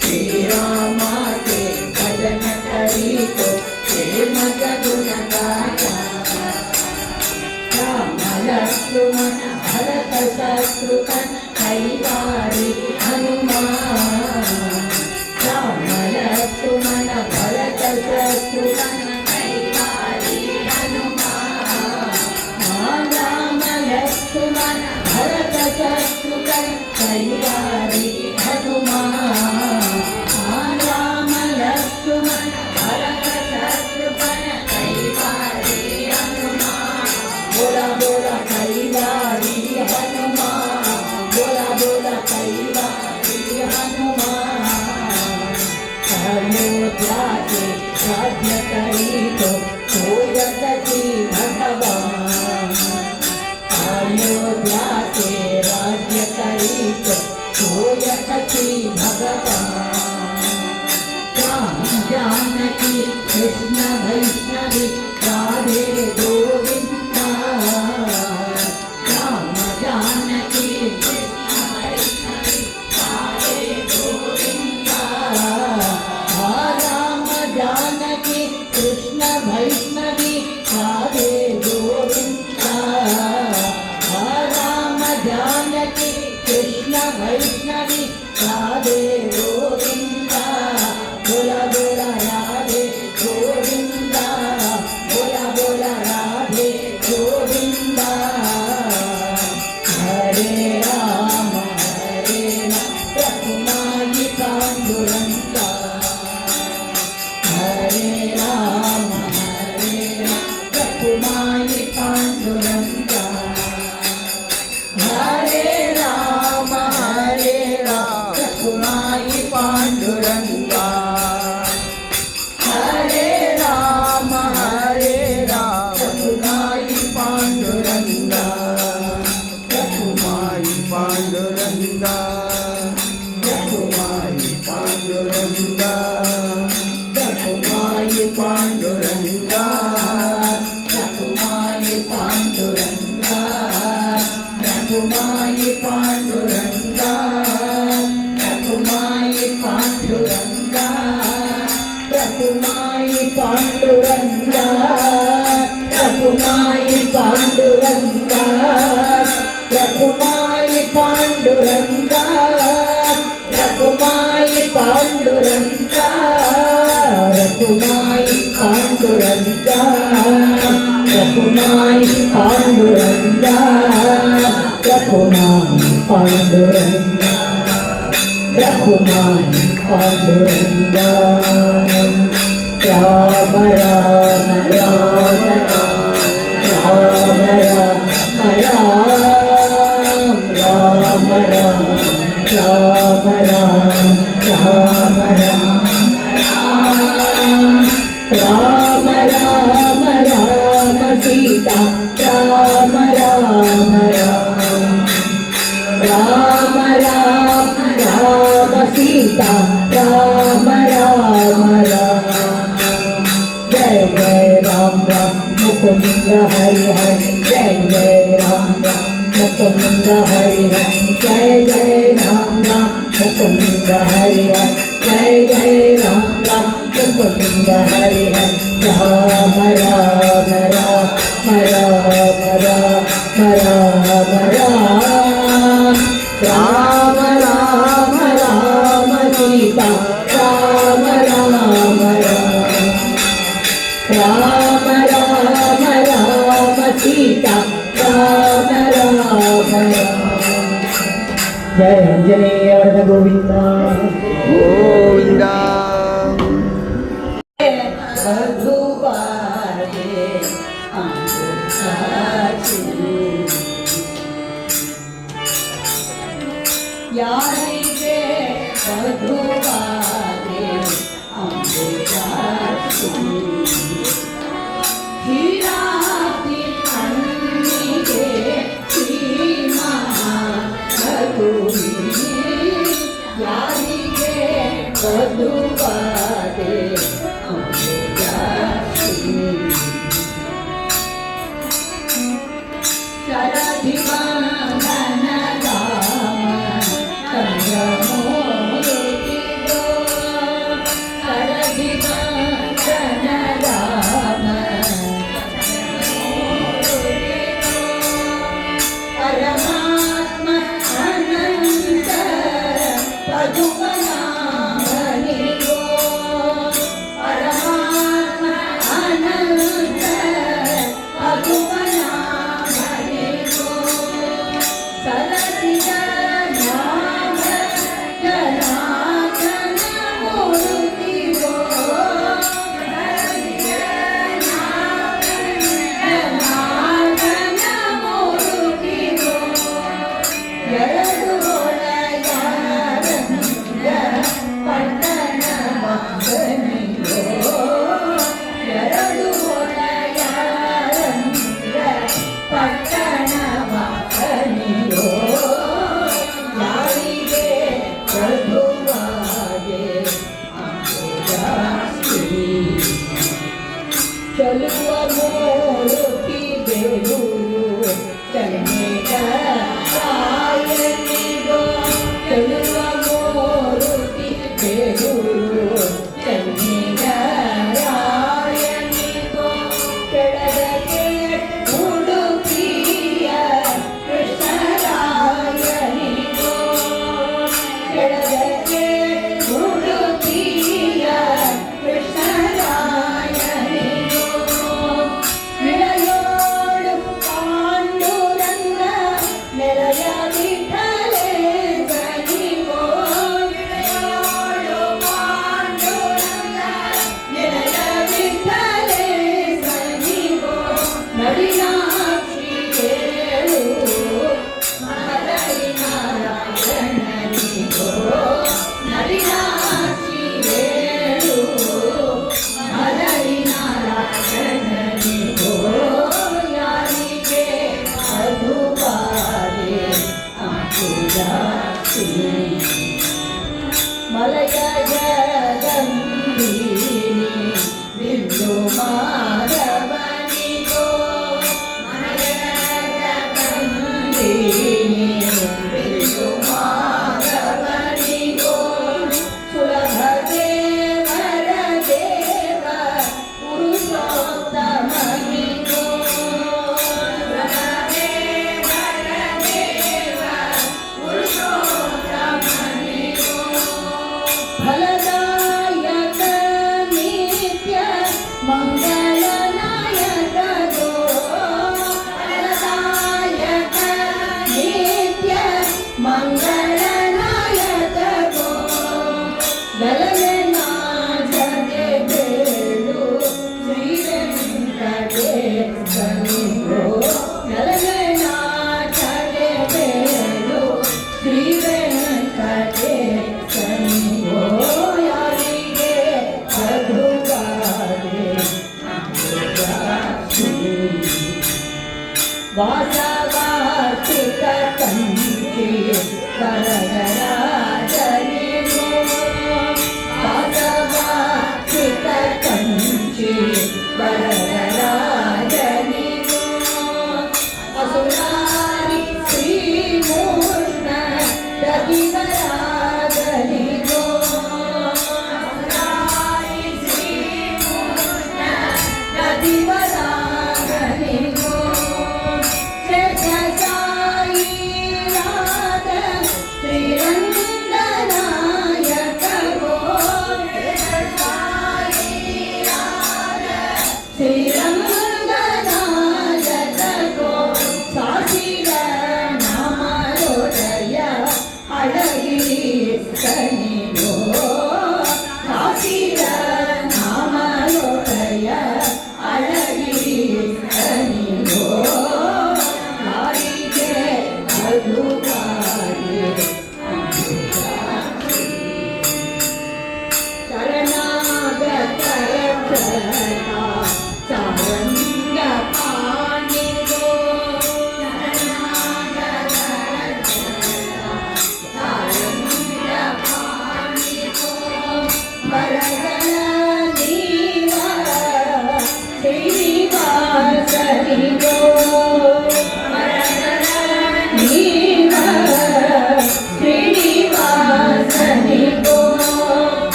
श्री रामाचे भजन करीतो प्रेम गुण गाय राम लक्ष्मण भरत शत्रुघ्न कैवारी हनुमान राम लक्ष्मण भरत शत्रुघ्न कैवारी हनुमान राम लक्ष्मण भरत शत्रुघ्न कैवारी हनुमान राम लक्ष्मण भरत शत्रुघ्न कैवारी हनुमान बोला बोला कैवारी हनुमान बोला बोला कैवारी हनुमान अयोध्या के राज्य करीतो सोयसती भगवान अयोध्या के राज्य करीतो सोयसती भगवान राम जानकी कृष्ण वैष्णवी राधे गोविंदा राम जानकी कृष्ण वैष्णवी राधे गोविंदा राम जानकी कृष्ण वैष्णवी राधे गोविंदा बोला बोला राधे गोविंदा बोला बोला राधे गोविंदा हरे राम रघुनाथी पांडुरंगा हरे राम रघुनाथी पांडुरंगा हरे राम रघुनाथी पांडुरंगा हरे राम रघुनाथी पांडुरंगा रघुनाथी पांडुरंगा रघुनाथी पांडुरंगा रघुनाथी पांडुरंगा रघुनाथी पांडुरंगा रघुनाथी पांडुरंगा रघुनाथी पांडुरंगा रघुनाथी पांडुरंगा रघुनाथी पांडुरंगा रघुनाथी पांडुरंगा रघुनाथी पांडुरंगा रघुनाथी पांडुरंगा रघुनाथी पांडुरंगा रघुनाथी पांडुरंगा रघुनाथी पांडुरंगा राम राम राम राम सीता राम राम राम राम राम सीता राम राम राम जय जय राम राम मुकुंद हरि हरि जय जय राम राम मुकुंद हरि हरि जय जय राम राम मुकुंद हरि हरि जय जय राम राम मुकुंद हरि हरि राम राम राम राम राम राम राम राम सीता राम राम राम राम राम सीता राम राम जय अंजनेय वरद गोविंद ಗೋವಿಂದ ಯಾರಿಗೆ ಮಧುವಾದೆ ಅಂಬುಜಾಕ್ಷಿ ಹೀರಾತಿ ಕಣ್ಣಿಗೆ ಶ್ರೀಮಾ ಮಧುರಿ ಯಾರಿಗೆ ಮಧುವಾದೆ ಅಂಬುಜಾಕ್ಷಿ ಶರಧಿ ಬಂಧನ परमात्मा अनंत पदुमनाभनि गो परमात्मा अनंत पदुमनाभनि गो सरसिज नाम जनार्दन मूर्ति गो सरसिज नाम जनार्दन मूर्ति गो ಎರಡು ಒಳಗಾರನು ವಾಸವಾಸಿತ ಕಂಚಿ ವರದರಾಜನಿಗೋ ವಾಸವಾಸಿತ ಕಂಚಿ ವರದರಾಜನಿಗೋ ಅಸುರಾರಿ ಶ್ರೀಮೂರ್ಣ ರವಿವರಾಜನಿಗೋ ಅಸುರಾರಿ ಶ್ರೀಮೂರ್ಣ ರವಿವರಾಜನಿಗೋ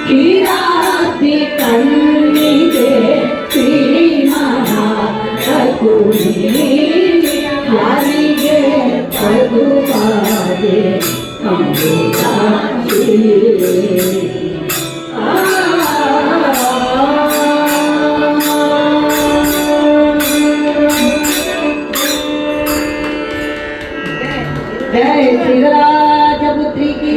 ಕ್ಷೀರಾಬ್ಧಿ ಕಣ್ಣಿಗೆ ಶ್ರೀ ಮಹಾಕುಳಿ ಯಾರಿಗೆ ಪದುವಾದೆ ಅಮೃತಾಕ್ಷಿ जय श्रीराजपुत्री की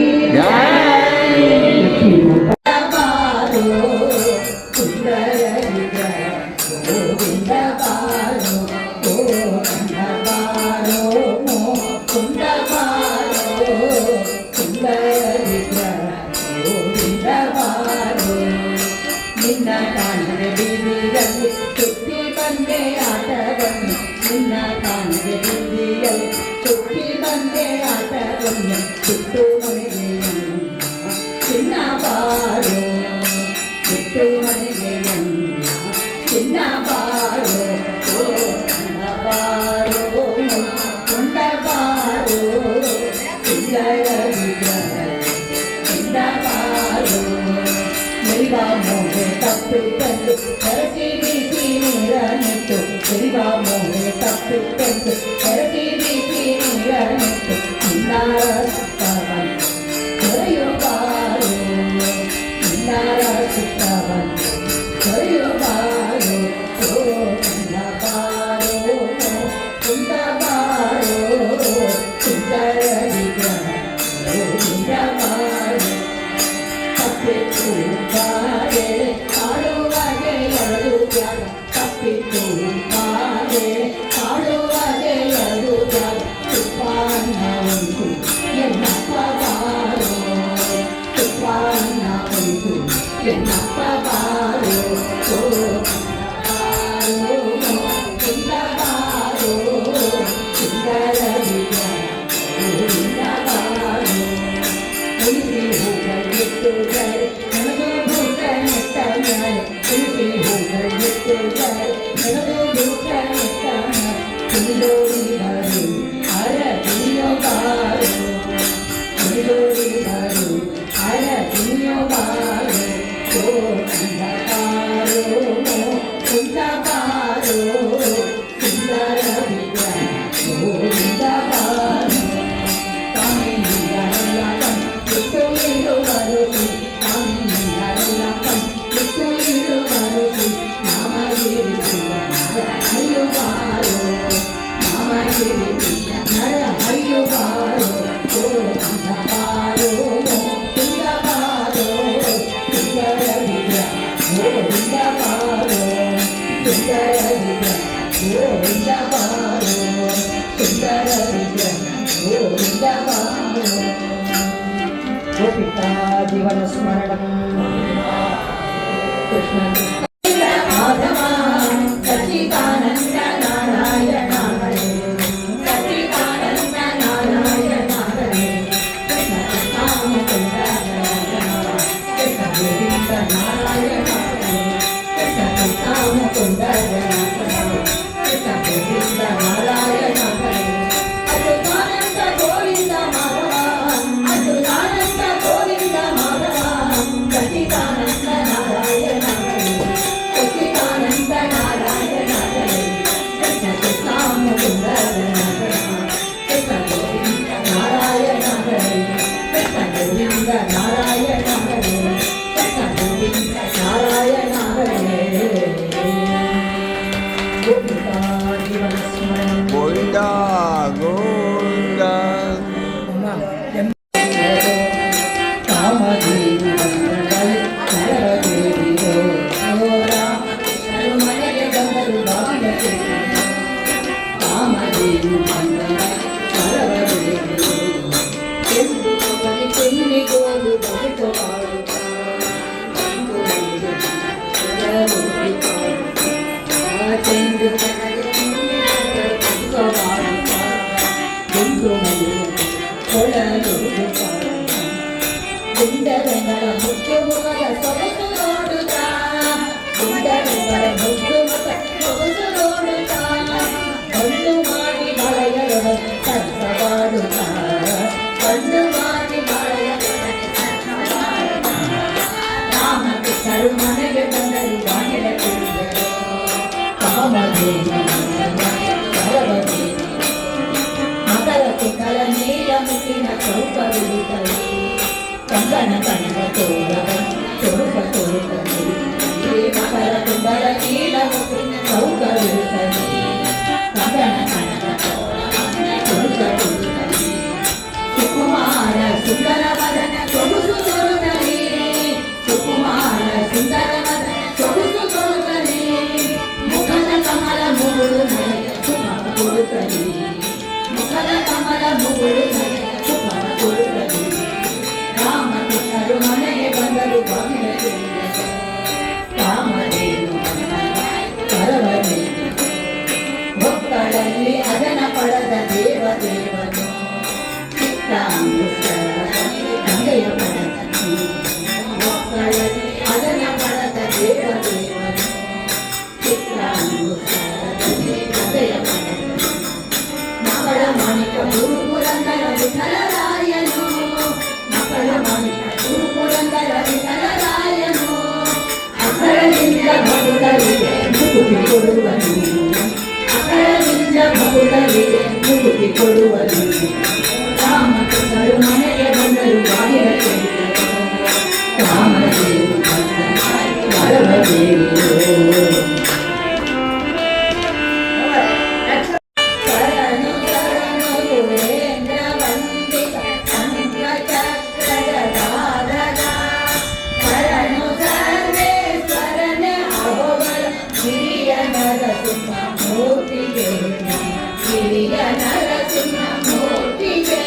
ನಿನ್ನ ಕಾಣದೆ ಬೀದಿಯಲ್ಲಿ ಸುತ್ತಿ ಬಂದೆ ಆಟವನ್ನು ನಿನ್ನ ಕಾಣದೆ ಬೀದಿಯಲ್ಲಿ ಸುತ್ತಿ ಬಂದೆ ಆಟವನ್ನು ಸುತ್ತು ಮನೆಗೆಯನ್ನು ಚಿನ್ನ ಬಾರೋ ಸುತ್ತು ಮನೆಗೆಯನ್ನು ಚಿನ್ನ ಬಾರೋ ಚಿನ್ನ ಬಾರೋ ಕೊಂಡ ಬಾರೋ ಸುಂದರ ವಿಗ್ರಹ ಚಿನ್ನ ಬಾರೋ मेरी मोहे तप्पे तंतु हरती बीती मेरा नित्य मेरी मोहे तप्पे तंतु हरती बीती मेरा नित्य निन्नारा सुत्तावन करियो बारो निन्नारा सुत्तावन करियो बारो ओ निन्ना बारो कुंदा बारो सुंदर विग्रह ओ निन्ना बारो तप्पे ಬಾರೆ ಆಡುವಾಗೆ ಎರಡು ಬ್ಯಾಡ ತಪ್ಪಿತು ಬಾರೆ ಆಡುವಾಗೆ ಎರಡು ಗೋವಿಂದ ಬಾರೋ ಸುಂದರ ಗೋವಿಂದ ಬಾರೋ ಗೋಪಿಕಾ ಜೀವನ ಸ್ಮರಣ ಕೃಷ್ಣ ಮಾಧವ ಸಚ್ಚಿದಾನಂದ ನಾರಾಯಣ ಹರೇ ಸಚ್ಚಿದಾನಂದ ನಾರಾಯಣ ಹರೇ ಕೃಷ್ಣ ಕೃಷ್ಣ ಮುಕುಂದ ಕೃಷ್ಣ ಗೋವಿಂದ ನಾರಾಯಣ ಹರೇ ಕೃಷ್ಣ ಕೃಷ್ಣ ಮುಕುಂದ ಕೃಷ್ಣ ಗೋವಿಂದ ನಾರಾಯಣ ಹರೇ ಅಚ್ಯುತಾನಂದ ಗೋವಿಂದ ಮಾಧವ ಅಚ್ಯುತಾನಂದ ಗೋವಿಂದ ಮಾಧವ ಸಚ್ಚಿದಾನಂದ ನಾರಾಯಣ ಹರೇ ಸಚ್ಚಿದಾನಂದ ನಾರಾಯಣ ಹರೇ ಕೃಷ್ಣ ಕೃಷ್ಣ ಮುಕುಂದ ಕೃಷ್ಣ ಗೋವಿಂದ ನಾರಾಯಣ ಹರೇ ಕೃಷ್ಣ ಗೋವಿಂದ ನಾರಾಯಣ ಹರೇ ಕೃಷ್ಣ ಗೋವಿಂದ ನಾರಾಯಣ ಹರೇ ಗೋಪಿಕಾ ಜೀವನ ಸ್ಮರಣ ಗೋವಿಂದ ಗೋವಿಂದ ಕಾಮಧೇನು ನರದೇವಿ ಮನೆಗೆ ಬಂದರು ಬಾಗಿಲಕ್ಕೆ ಕಾಮಧೇನು ಎಂದು ತೆನ್ನಿಗೋಲು ಬದುಕು ಗುಂಡರಗಳ ಮುಖ್ಯ ಮುಖದ ಸೊಗಸು ನೋಡುತ್ತಾ ಗುಂಡರಗಳ ಮುಖ್ಯ ಮುಖ ಸೊಗಸು ನೋಡುತ್ತಾ ಕಣ್ಣು ಮಾಡಿ ಬಾಳೆಯರೊಡನೆ ಸರಸವಾಡುತ್ತಾ ಕಣ್ಣು ಮಾಡಿ ಬಾಳೆಯರೊಡನೆ ಸರಸವಾಡುತ್ತಾ ರಾಮಕೃಷ್ಣರು ಮನೆಗೆ ಬಂದರು ಬಾಗಿಲ ತೆರೆದರು ಕಾಮಧೇನು ಸರವಧೇನು ಮಕರ ತಿಂಗಳ ನೀಲ ಮುಟ್ಟಿನ ಚೌಕವಿರುತ್ತವೆ ಕಂಗನ ಕನಕ ತೋರವ ಚೌಕ ತೋರುತ್ತದೆ ಮಕರ ಕುಂಡಲ ನೀಲ ಮುಟ್ಟಿನ ಚೌಕವಿರುತ್ತದೆ ಕಂಗನ ಕನಕ ತೋರವ ಚೌಕ ತೋರುತ್ತದೆ ಸುಕುಮಾರ ಸುಂದರ ವದನ ಸೊಗಸು ತೋರುತ್ತದೆ ಸುಕುಮಾರ ಸುಂದರ ವದನ ಸೊಗಸು ತೋರುತ್ತದೆ ಮುಖದ ಕಮಲ ಮುಗುಳು ನಡೆಯ ಸುಖ ಕೊಡುತ್ತದೆ ಮುಖದ ಕಮಲ ಮುಗುಳು ನಡೆಯ ಸುಖ ಕೊಡುತ್ತದೆ ರಾಮಕೃಷ್ಣರು ಮನೆಗೆ ಬಂದರು ಬಾಗಿಲ ತೆರೆದರು ಕಾಮಧೇನು ಕರವದೇನು ಮಕ್ಕಳಲ್ಲಿ ಅದನ ಪಡೆದ ದೇವದೇವನು ತಂದೆಯ ಪಡೆದ ಮಕ್ಕಳಲ್ಲಿ ಅದನ ಪಡೆದ ದೇವದೇವನು ತಂದೆಯ ಪಡೆದ ಮಕ್ಕಳ ಮಾಣಿಕ ಗುರುಪುರಂದರ ವಿಠಲರಾಯನು ಮಕ್ಕಳ ಮಾಣಿಕ ಗುರುಪುರಂದರ ವಿಠಲರಾಯನು ಅಕ್ಕಳದಿಂದ ಭಕ್ತರಿಗೆ ಮುಗುತಿ ಕೊಡುವನು ಅಕ್ಕಳದಿಂದ ಭಕ್ತರಿಗೆ ಮುಗುತಿ ಕೊಡುವನು ರಾಮಕೃಷ್ಣರು ಮನೆಗೆ ಬಂದರು ಬಾಗಿಲ ತೆರೆದರು ಕಾಮಧೇನು ವರವದೇನು ಶರಣು ಶರಣು ಸುರೇಂದ್ರ ವಂದಿತ ಸಂಘಚಕ್ರಗದಾಧರ ಶರಣು ಸರ್ವೇಶ್ವರನೆ ಅಹೋಬಲ ಹಿರಿಯ ನರಸಿಂಹ ಮೂರ್ತಿಗೆ ಹಿರಿಯ ನರಸಿಂಹ ಮೂರ್ತಿಗೆ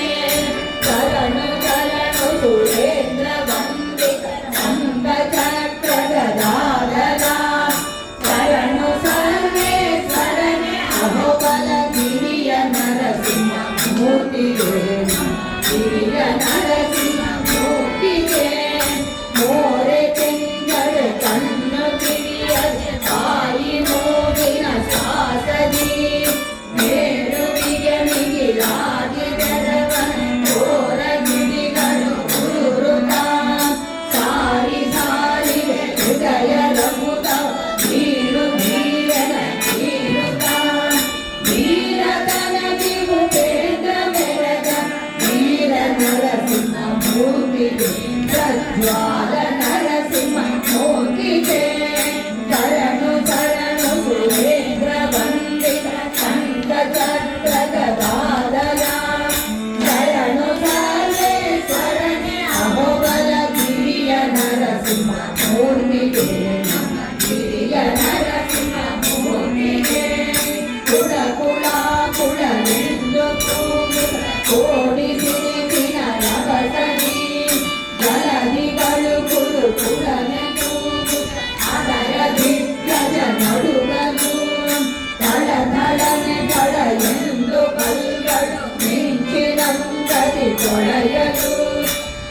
ಶರಣು ಶರಣು ಸುರೇಂದ್ರ ವಂದಿತ ಸಂಘಚಕ್ರಗದಾಧರ ಶರಣು ಸರ್ವೇಶ್ವರನೆ ಅಹೋಬಲ ಹಿರಿಯ ನರಸಿಂಹ ಮೂರ್ತಿಗೆ ಹಿರಿಯ ನರಸಿಂಹ ಮೂರ್ತಿಗೆ ಮೋರೆ ತಿಂಗಳ ಕಣ್ಣು ಕಿರಿಯ ತಾಯಿ ಮೂಗಿನ ಸಾಸದಿ ಮೇರುವಿಗೆ ಮಿಗಿಲಾಗಿ ಬೆರವೋರ ಗಿಡಿಗಳು ಉರುರುತ್ತ ಸಾರಿ ಸಾರಿಗೆ ಹೃದಯ ರಘುತ ನೀರು ನೀರನ ನೀರುತ್ತ ವೀರತನ ಉಪೇಂದ್ರ ಮೆರೆದ ವೀರ ನರಸಿಂಹ ಕರೆಯಲು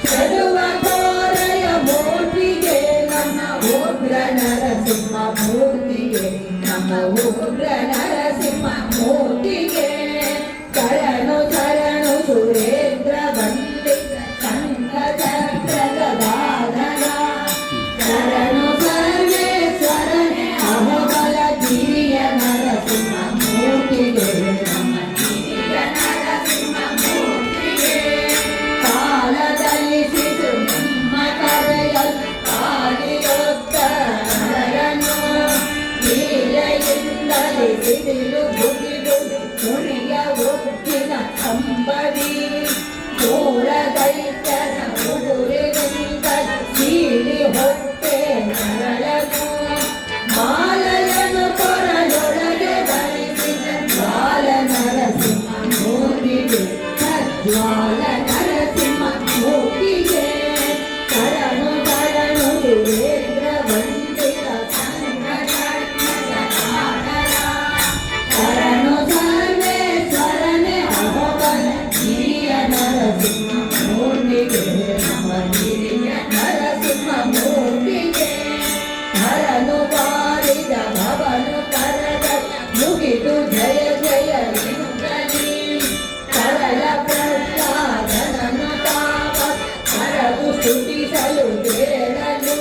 ಸರ್ವ ಕೋರೆಯ ಮೂರ್ತಿಗೆ ನಮ್ಮ ಉಗ್ರ ನರಸಿಂಹ ಮೂರ್ತಿಗೆ ನಮ್ಮ ಉಗ್ರ ನರಸಿಂಹ ಮೂರ್ತಿಗೆ ಶರಣು ಶರಣು ಸುರೇಂದ್ರ ವಂದಿತ ಸಂಘ ಚಕ್ರ ಗದಾಧರ ಶರಣು ಸರ್ವೇಶ್ವರನೇ ಅಹೋಬಲ ಗಿರಿಯ ನರಸಿಂಹ ಮೂರ್ತಿಗೆ ನಮ್ಮ ಗಿರಿಯ ನರಸಿಂಹ ಮೂರ್ತಿಗೆ ಕಾಲದಲ್ಲಿ ಸಿಸು ನಿಮ್ಮ ಕರೆಯಲು ಕಾಲಿಯೊತ್ತ ನರನು ಲೀಲೆಯಿಂದಲೇ ಸಿಡಿಲು ಬುಗಿದು ಮುನಿಯ ಒಟ್ಟಿನ ಕಂಬಡಿ ಮೂಲ ದೈತ್ಯನ ಉಗುರಿನಿಂದ ಸೀಳಿ ಹೊಟ್ಟೆ ನರಳನು ಮಾಲೆಯನ್ನು ಕೊರಳೊಳಗೆ ಧರಿಸಿದ ಜ್ವಾಲ ನರಸಿಂಹ ಮೂರ್ತಿಗೆ ಜ್ವಾಲ ನರಸಿಂಹ ಮೂರ್ತಿಗೆ ಶರಣು ಶರಣು ಸುರೇಂದ್ರ ವಂದಿತ ಸಂಘ ಶರಣು ಸರ್ವೇಶ್ವರನೇ ಅಹೋಬಲ ಗಿರಿಯ ನರಸಿಂಹ ಮೂರ್ತಿಗೆ ನಮ್ಮ ಗಿರಿಯ ನರಸಿಂಹ ಮೂರ್ತಿಗೆ ಹರನು ಬಾರಿದ ಭವನು ಕರದ ಮುಗಿದು ಜಯ ಜಯ ಎನ್ನುತ್ತಲೀ ಕರಳ ಪ್ರಹ್ಲಾದನನು ತಾಪ ಹರದು ಸ್ತುತಿಸಲು ಬೇಡಲು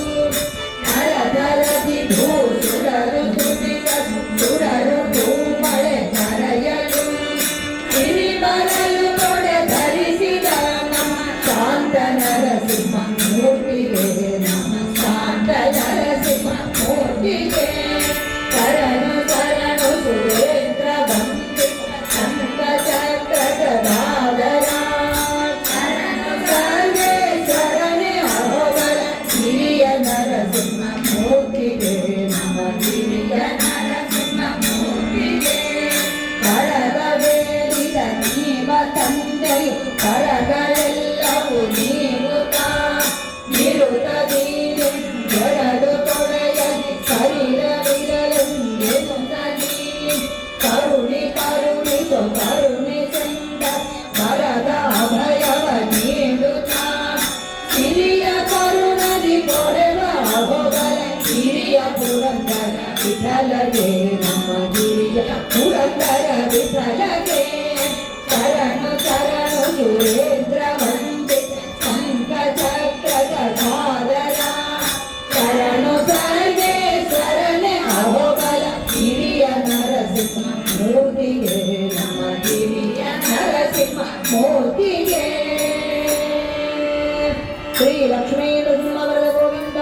ಹರಧರದಿ ಭೂಸುರರು ಸ್ತುತಿಸಲು ಸುರರು ಭೂಮಳೆ ಕರೆಯಲು ಸಿರಿ ಬರಲು ತೊಡೆ ಧರಿಸಿದ ನಮ್ಮ ಶಾಂತ ನರಸಿಂಹ ಮೂರ್ತಿಗೆ ನಮ್ಮ ಶಾಂತ ನರಸಿಂಹ ಮೂರ್ತಿಗೆ ಶರಣು ಶರಣು ಸುರೇಂದ್ರ ವಂದಿತ ಸಂಘ ಚಕ್ರ ಗದಾಧರ ಶರಣು ಸರ್ವೇಶ್ವರನೇ ಅಹೋಬಲ ಗಿರಿಯ ನರಸಿಂಹ ಮೂರ್ತಿಗೆ ನಮ್ಮ ಗಿರಿಯ ನರಸಿಂಹ ಮೂರ್ತಿಗೆ ಕರಗ ಬೇರಿದ ನೀವ ತಂದೆಯು ಕರಗಳೆಲ್ಲವೂ ನೀವು ನಿರುತದೀರಿ ಎರಡು ತೊಡೆಯಲ್ಲಿ ಶರೀರವಿರಲೆಂದೆನುತ್ತಲೀ ಕರುಣಿಸು ಕರುಣಿಸೆಂದ ವರದ ಅಭಯವ ನೀಡುತ್ತಾ ಹಿರಿಯ ಕರುಣದಿ ಕೊರೆವ ಅಹೋಬಲ ಗಿರಿಯ ಪುರಂದರ ವಿಠಲಗೆ ನಮ್ಮ ಗಿರಿಯ ಪುರಂದರ ವಿಠಲಗೆ ಶರಣು ಶರಣು ಸುರೇಂದ್ರ ವಂದಿತ ಸಂಘ ಚಕ್ರ ಗದಾಧರ ಶರಣು ಸರ್ವೇಶ್ವರನೇ ಅಹೋಬಲ ಗಿರಿಯ ನರಸಿಂಹ ಮೂರ್ತಿಗೆ ನಮ್ಮ ಗಿರಿಯ ನರಸಿಂಹ ಮೂರ್ತಿಗೆ ಶ್ರೀ ಲಕ್ಷ್ಮೀ ನರಸಿಂಹ ವರದ ಗೋವಿಂದ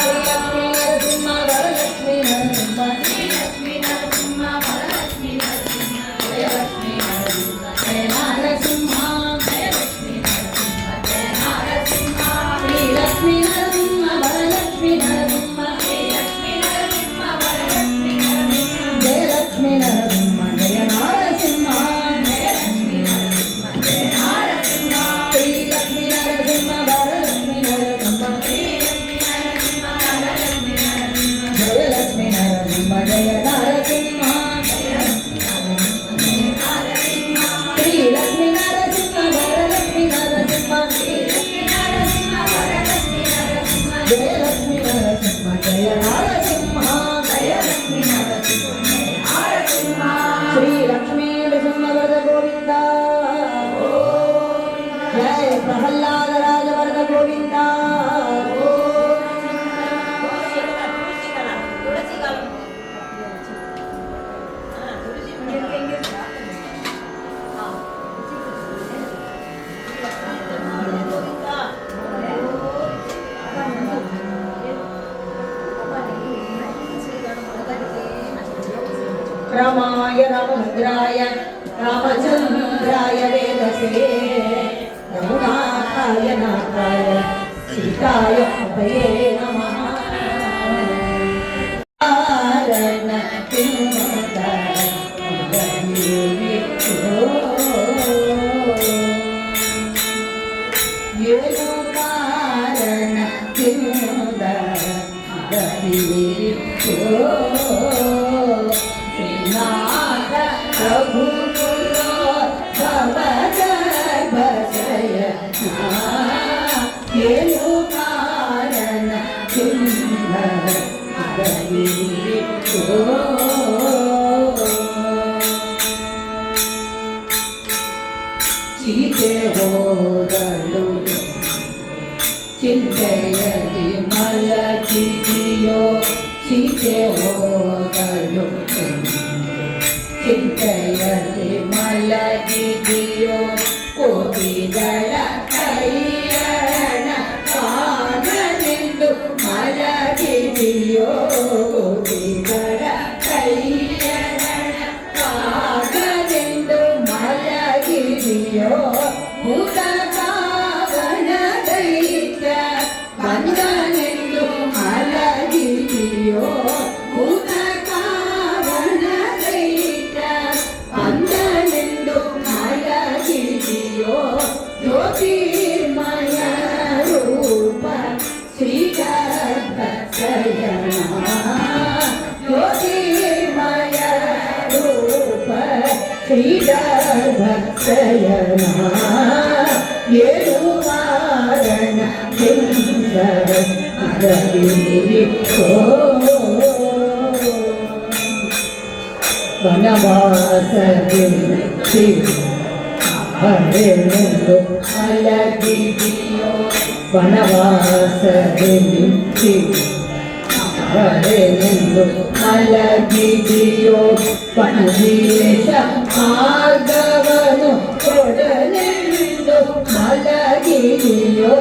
ಶ್ರೀ ಲಕ್ಷ್ಮೀ ನರಸಿಂಹ ವರಲಕ್ಷ್ಮೀ ನರಸಿಂಹ ಶ್ರೀ ಲಕ್ಷ್ಮೀ ನರಸಿಂಹ ವರಲಕ್ಷ್ಮೀ ನರಸಿಂಹ ಜಯ ಲಕ್ಷ್ಮೀ ನರಸಿಂಹ ಜಯ ನರಸಿಂಹ ಜಯ ಲಕ್ಷ್ಮೀ ನರಸಿಂಹ ಜಯ ನರಸಿಂಹ ಶ್ರೀ ಲಕ್ಷ್ಮೀ ನರಸಿಂಹ ವರಲಕ್ಷ್ಮೀ ನರಸಿಂಹ ಶ್ರೀ ಲಕ್ಷ್ಮೀ ನರಸಿಂಹ ವರಲಕ್ಷ್ಮೀ ನರಸಿಂಹ ಜಯ ಲಕ್ಷ್ಮೀ ನರಸಿಂಹ ಜಯ ನರಸಿಂಹ ಜಯ ಲಕ್ಷ್ಮೀ ನರಸಿಂಹ ಜಯ ನರಸಿಂಹ ಶ್ರೀ ಲಕ್ಷ್ಮೀ ನರಸಿಂಹ ವರಲಕ್ಷ್ಮೀ ನರಸಿಂಹ ಶ್ರೀ ಲಕ್ಷ್ಮೀ ನರಸಿಂಹ ವರಲಕ್ಷ್ಮೀ ನರಸಿಂಹ ಜಯ ಲಕ್ಷ್ಮೀ ನರಸಿಂಹ ಜಯ ನರಸಿಂಹ ಶ್ರೀ ಲಕ್ಷ್ಮೀ ನರಸಿಂಹ ವರಲಕ್ಷ್ಮೀ ನರಸಿಂಹ ಶ್ರೀ ಲಕ್ಷ್ಮೀ ನರಸಿಂಹ ವರಲಕ್ಷ್ಮೀ ನರಸಿಂಹ ಜಯ ಲಕ್ಷ್ಮೀ ನರಸಿಂಹ ಜಯ ನರಸಿಂಹ ಜಯ ಲಕ್ಷ್ಮೀ ನರಸಿಂಹ ಜಯ ನರಸಿಂಹ ಶ್ರೀ ಲಕ್ಷ್ಮೀ ನರಸಿಂಹ ವರದ ಗೋವಿಂದ ಜಯ ಪ್ರಹ್ಲಾದ ರಾಜ ವರದ ಗೋವಿಂದ रामाय रामभद्राय रामचन्द्राय वेदसे रघुनाथाय नाथाय सीताय पतये नमः प्रभु भवद ಚಿಂತೆಯಲ್ಲಿ ಮಲಗಿದೆಯೋ ಕೋಟಿಗಳ ಕೈಯಣ ಕಾಣಲೆಂದು ಮಲಗಿದೆಯೋ ಕೋಟಿಗಳ ಕೈಯಣ ಕಾಣಲೆಂದು ಮಲಗಿದೆಯೋ ಭೂತ ಕಾರಣ ದೈತ್ಯ ಬಂದನೆಂದು ಮಲಗಿದೆಯೋ ಭೂತ ಕಾರಣ ದೈತ್ಯ ಬಂದನೆಂದು ಮಲಗಿದೆಯೋ ಜ್ಯೋತಿರ್ಮಯ ರೂಪ ಶ್ರೀಗರ್ಭ ಶಯನ ಜ್ಯೋತಿರ್ಮಯ ರೂಪ ಶ್ರೀಗರ್ಭ ಶಯನ ಏಳು ಕಾರಣ ವನವಾಸವೆಂದು ಹರೆನೆಂದು ಮಲಗಿದೆಯೋ ವನವಾಸವೆಂದು ಹರೆನೆಂದು ಮಲಗಿದೆಯೋ ವನದೇಶ ಮಾರ್ಗವನು ಕೊಡಲೆಂದು ಮಲಗಿದೆಯೋ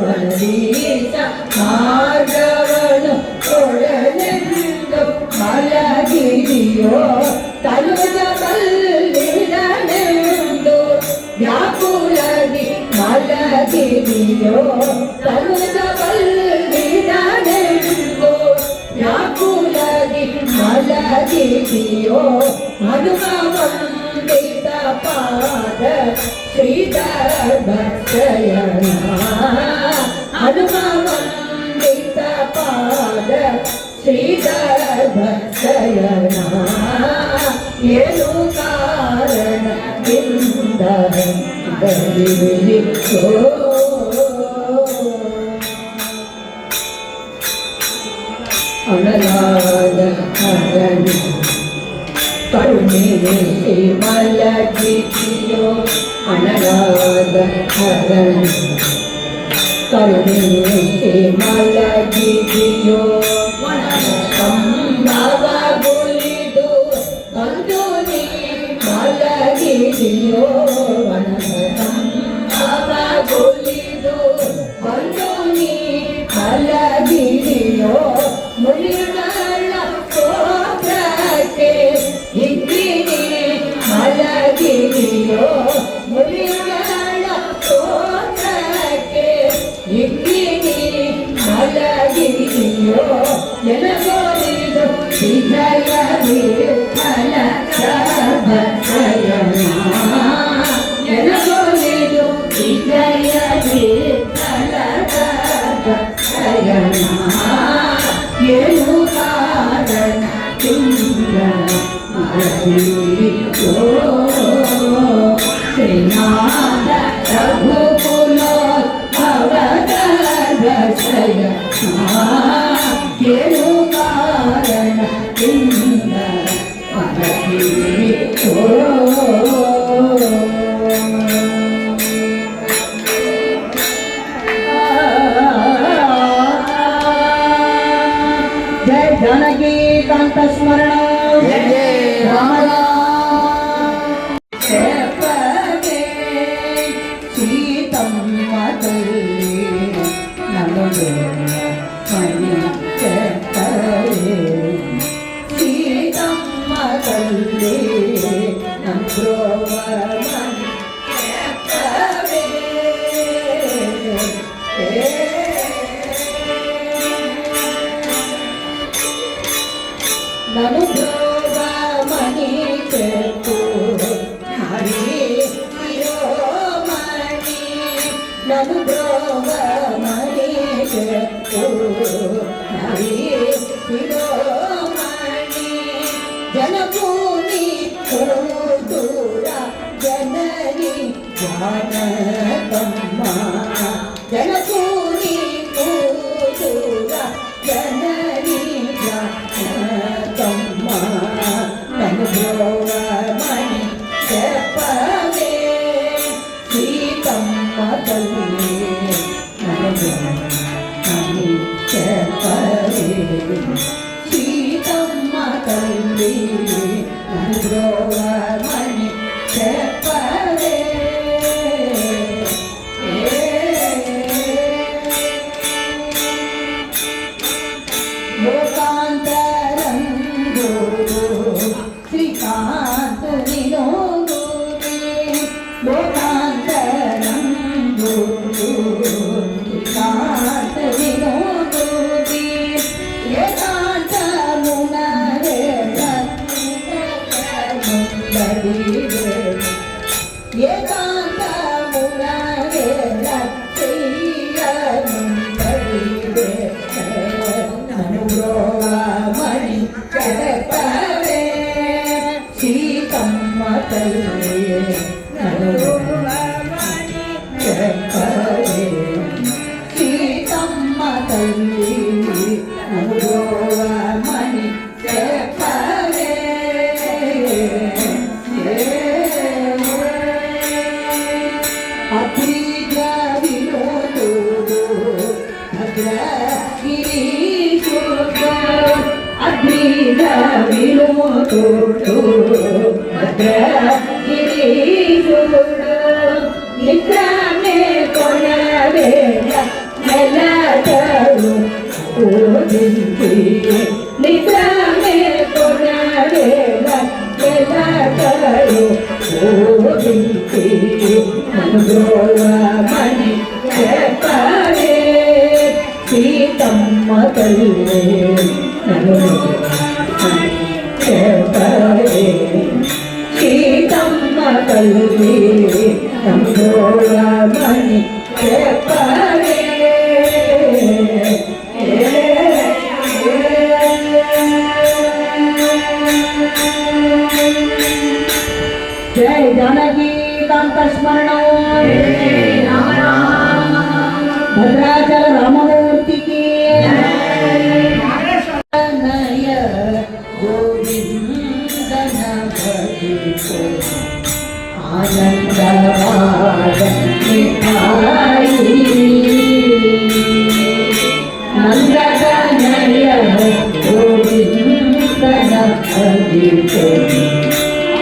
ವನದೇಶ ಮಾರ್ಗವನು ಕೊಡಲೆಂದು ಮಲಗಿದೆಯೋ ತನುಜ ಬಲ್ಲಿದನೆಂದು ವ್ಯಾಕುಲದಿ ಮಲಗಿದೆಯೋ ತನುಜ ಬಲ್ಲಿದನೆಂದು ವ್ಯಾಕುಲದಿ ಮಲಗಿದೆಯೋ ಹನುಮವಂದಿತ ಪಾದ ಶ್ರೀಗರ್ಭ ಶಯನ ಹನುಮವಂದಿತ ಪಾದ ಶ್ರೀಗರ್ಭ ಶಯನ ಏನು ಕಾರಣದಿಂದ ಬಲಿವಿಲಿಕ್ಕೋ ಅನಲಾದ ಹರಣಿ ಕರುಣೆ ಮಲಗಿದೆಯೋ ಅನಲಾದ ಹರಣಿ ಕರುಣೆ ಮಲಗಿದೆಯೋ ಕಂಬಗುಳಿದು ಒಂದು ನೀ ಮಲಗಿದೆಯೋ ಕಂಬಗುಳಿದು ಒಂದು ನೀ ಮಲಗಿದೆಯೋ ಮುನಿಗಳ ಸ್ತೋತ್ರಕ್ಕೆ ಹಿಂದಿನಿ ಮಲಗಿದೆಯೋ ಮುನಿಗಳ ಸ್ತೋತ್ರಕ್ಕೆ ಹಿಂದಿನಿ ಮಲಗಿದೆಯೋ ನೆನಪೋರಿದು ವಿಜಯ ವಿಠಲ ಗರ್ಭ ಶಯನ ನೆನಪೋರಿದು ವಿಜಯ ವಿಠಲ ಗರ್ಭ ಶಯನ ಏನು ಕಾರಣ ಮಲಗಿದೆಯೋ ಶ್ರೀನಾಥ ರಘುಕುಲೋದ್ಭವ ಗರ್ಭ ಶಯನ ಏನು ಕಾರಣ ಮಲಗಿದೆಯೋ जय जानकी कांत स्मरण जय राम सीतम्म तल्ली नमो मणि चेतरे सीतम्म तल्ली नमो मणि ननु मणि चेतु हरि शिरोमणि ननु मणि चेतु हरि शिरोमणि जनभूमि दूर जननी जानतम्म जनभूमि दूर जननी जानतम्म मणि जपवे सीतम्म तल्ली मणि जपवे सीतम्म तल्ली మణి చెప్పవే లోకాంతరంగు శ్రీకాంతుని లోకాంతరంగు శ్రీకాంతుని ఏకాంతమున ఏకాంతమున మణి చెప్పవే సీతమ్మ తల్లి చెప్పవే సీతమ్మ తల్లి మణి చెప్పవే అగ్నిద్రవిలోతుడు భద్రగిరీశుడు అగ్నిద్రవిలోతుడు భద్రగిరీశుడు నిద్రమే కొనవేళ నెలతడు పూజించి నిద్రమే కొనవేళ నెలతడు పూజించి మణి చెప్పవే సీతమ్మ తల్లి చెప్పవే సీతమ్మ తల్లి మణి చెప్పవే జయ జానకీ కాంత స్మరణం భద్రాచల రామమూర్తికి నయ గోవిందన భజితో ఆనందవాద నందనయ గోవిందన భజితో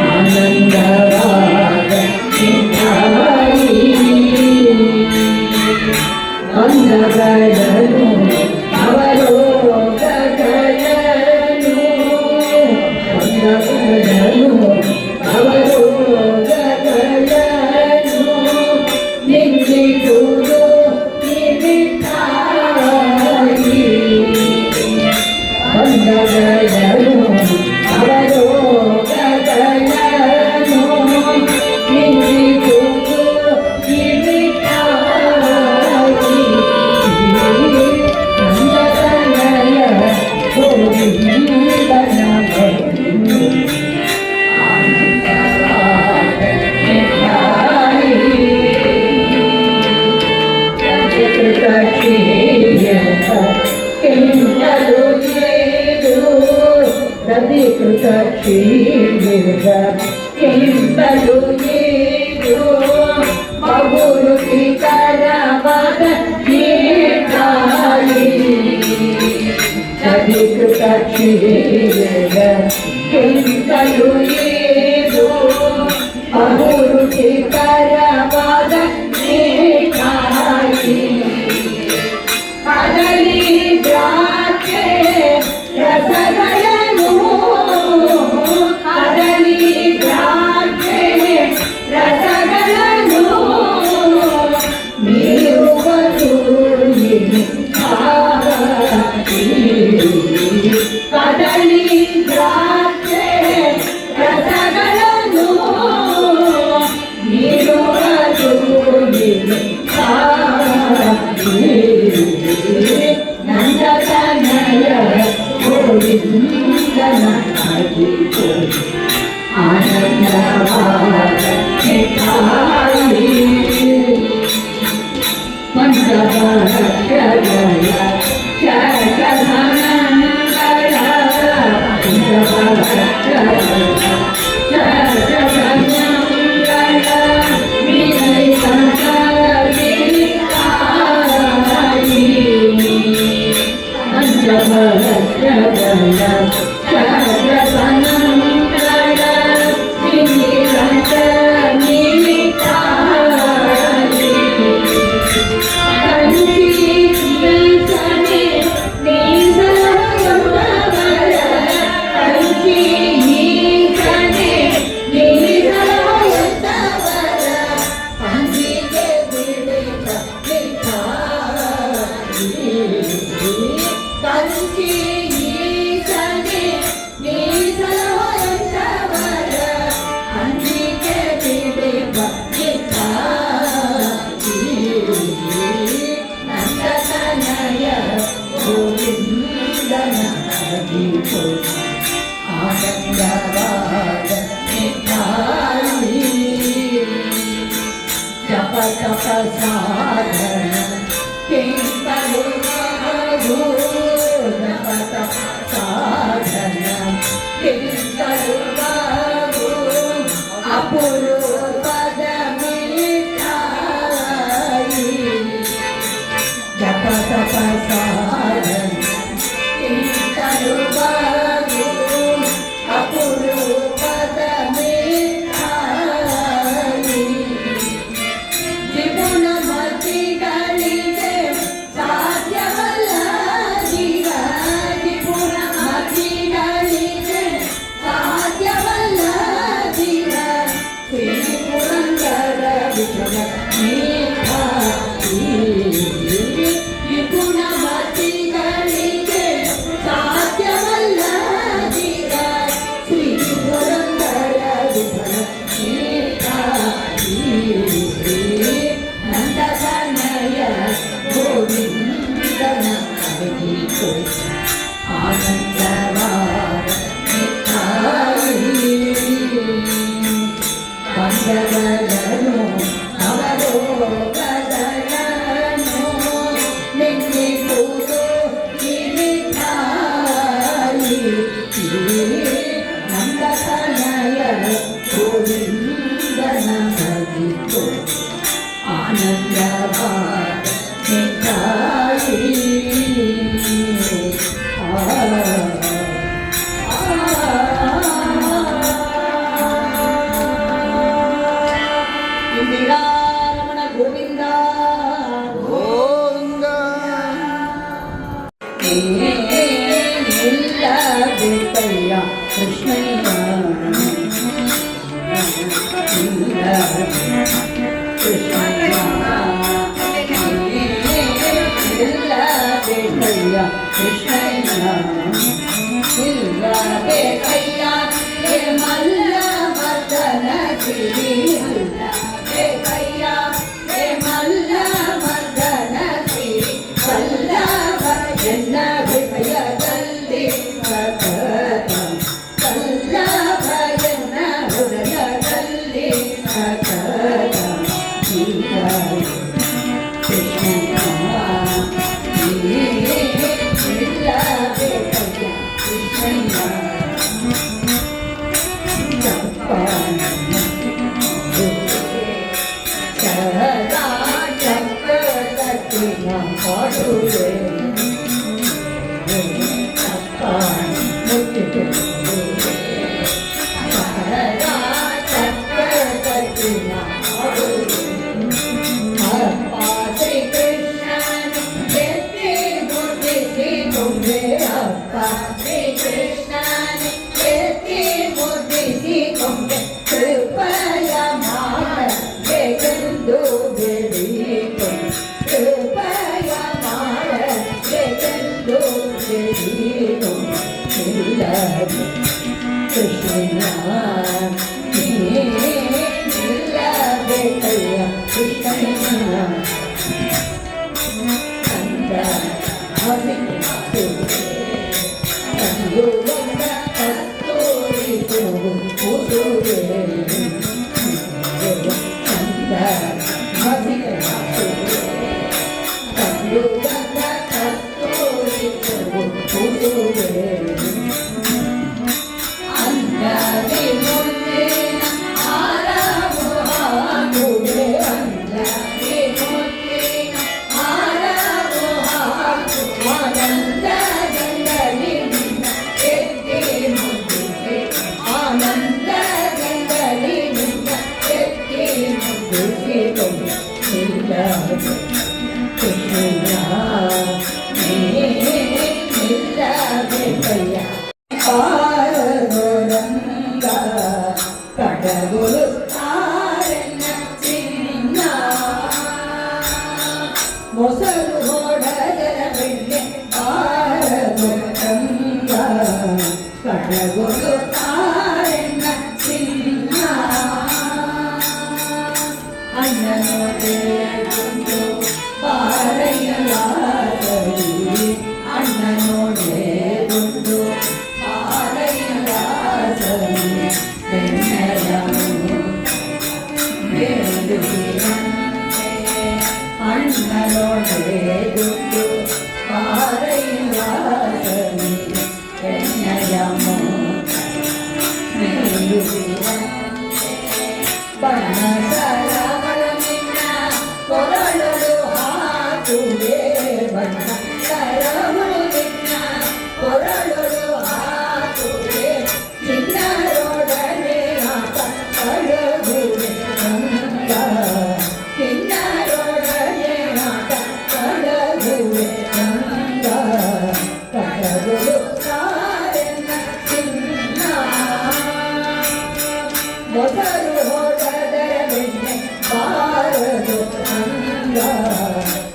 ఆనందవాద అందగలను అవరోగలను అందగలను అవరోగలను నిందితుడు నిమిత్తాయి అందగలను అవరోగలను నిందితుడు నిమిత్తాయి అందగలయ గోవిందన భజను మగురుకి కరవద అధికృత క్షీర కింతలు ఏదో మగురుకి కరవద కదలి ద్రాక్షే రసగలను కదలి ద్రాక్షే రసగలను మీరు కదలి ద్రాక్షే రసగలను మీరు నందనయ గోవిందన భజితో ఆనందవాద పంచభద్ర ಸಾಧನ ಕೆಂಪಲು ಜಪತ ಸಾಧನ ಕೆಂಪಲು ಅಪುರೂಪದ ಮಿಠಾಯಿ ಜಪತ ಸಾಧನ ಕೆಂಪಲು ಅಪುರೂಪದ ಮಿಠಾಯಿ ತ್ರಿಗುಣ ಮತಿಗಳಿಗೆ ಸಾಧ್ಯವಲ್ಲ ಜೀವ ತ್ರಿಗುಣ ಮತಿಗಳಿಗೆ ಸಾಧ್ಯವಲ್ಲ ಜೀವ ಶ್ರೀ ಪುರಂದರ ವಿಠಲ ಮಿಠಾಯಿ ತ್ರಿಗುಣ ಮತಿಗಳಿಗೆ ಸಾಧ್ಯವಲ್ಲ ಜೀವ ಶ್ರೀ ಪುರಂದರ ವಿಠಲ ಮಿಠಾಯಿ ನಂದನಯ ಗೋವಿಂದನ ಕರೆಯಿತು ಆನಂದವಾದ ಮಿಠಾಯಿ ಬಂದಗಳನ್ನು ಅವಲೋಕಗಳನ್ನು ನಿನ್ನಿಸುವುದು ಈ ಮಿಠಾಯಿ ನಂದನಯ ಗೋವಿಂದನ ಕರೆಯಿತು ಆನಂದವಾದ ಮಿಠಾಯಿ ಇಂದಿರಾರಮಣ ಗೋವಿಂದ ಗೋವಿಂದ ಇಲ್ಲಬೇಕಯ್ಯ ಕೃಷ್ಣಯ್ಯ ಇಲ್ಲಬೇಕಯ್ಯ ಕೃಷ್ಣಯ್ಯ ಇಲ್ಲಬೇಕಯ್ಯ ಹೇ ಮಲ್ಲ ಮದನ ಗಿರಿ ಇಲ್ಲಬೇಕಯ್ಯ ಹೇ ಮಲ್ಲ ಮದನ ಗಿರಿ ವಲ್ಲಭ ಎನ್ನ ಹೃದಯದಲ್ಲಿ ಸತತ ವಲ್ಲಭ ಎನ್ನ ಹೃದಯದಲ್ಲಿ ಸತತ ಈಗ ಕೃಷ್ಣಯ್ಯ ಇಲ್ಲಬೇಕಯ್ಯ ಕೃಷ್ಣಯ್ಯ ಸದಾ ಚಕ್ರವರ್ತಿನ ಪಾಡುವೆ ಸದಾ ಚಕ್ರವರ್ತಿನ ಪಾಡುವೆ ಅಪ್ಪ ಶ್ರೀ ಕೃಷ್ಣನ ಎತ್ತಿ ಮುದ್ದಿಸಿ ಕೊಂಡೆ ಅಪ್ಪ ಶ್ರೀ ಕೃಷ್ಣನ ಎತ್ತಿ ಮುದ್ದಿಸಿ ಕೊಂಡೆ ಕೃಪಯ ಮಾಡಬೇಕೆಂದು ಬೇಡಿಕೊಂಡೆ ಕೃಪಯ ಮಾಡಬೇಕೆಂದು ಬೇಡಿಕೊಂಡೆ ಇಲ್ಲದೆ ಕೃಷ್ಣಯ್ಯ ಇಲ್ಲಬೇಕಯ್ಯ ಕೃಷ್ಣಯ್ಯ ಕಂದ ಕಂದು ಬಂದ ಕಸ್ತೂರಿ ಕೂಸುವೆ ಕಂದ ಕಂದು ಬಂದ ಕಸ್ತೂರಿ ಕೂಸುವೆ ಅಂದದಿ ಮುನ್ನಿನ ಆರವು ಹಾಕುವೆ ಅಂದದಿ ಮುನ್ನಿನ ಆರವು ಹಾಕುವ ಆನಂದದಿಂದಲಿನಿಂದ ಎತ್ತಿ ಮುದ್ದಿಸಿ ಆನಂದದಿಂದಲಿನಿಂದ ಎತ್ತಿ ಮುದ್ದಿಸಿಕೊಂಡು ಇಲ್ಲದೆ ಕೃಷ್ಣಯ್ಯ ಇಲ್ಲಬೇಕಯ್ಯ ಪಾರದೊರಂಗ ಕಡಗುರು ತಾರನ್ನ ಚಿನ್ನ ಮೊಸರು ಹೊಡದರ ಬೆಣ್ಣೆ ಪಾರದೊರಂಗ ಕಡಗುರು ತಾರನ್ನ ಚಿನ್ನ ಅಣ್ಣನೋ ದೇವರು ಪಾರಯ್ಯಲಾಗಲಿ ಅಣ್ಣನೋಡೆ ಗುಂಡು ಪಾರಯ್ಯಲಾಗಲಿ ಬೆಣ್ಣೆಯನು ಬೇಡುವಿರಂತೆ ಬಣ್ಣಸರವಳ ನಿನ್ನ ಕೊರಳಲು ಹಾಕುವೆ ಬಣ್ಣಸರವಳು ನಿನ್ನ ಕೊರಳಲು ಹಾಕುವೆ ಚಿನ್ನರೊಡನೆ ಆಟ ಕಳಗುವೆ ರಂಗ ಚಿನ್ನರೊಡನೆ ಆಟ ಕಳಗುವೆ ರಂಗ ಕಳಗುಳು ಕಾರೆನ್ನ ಚಿನ್ನ ಮೊದಲು ಹೊಡೆದರ ಬೆಣ್ಣೆ ಬಾರದು ರಂಗ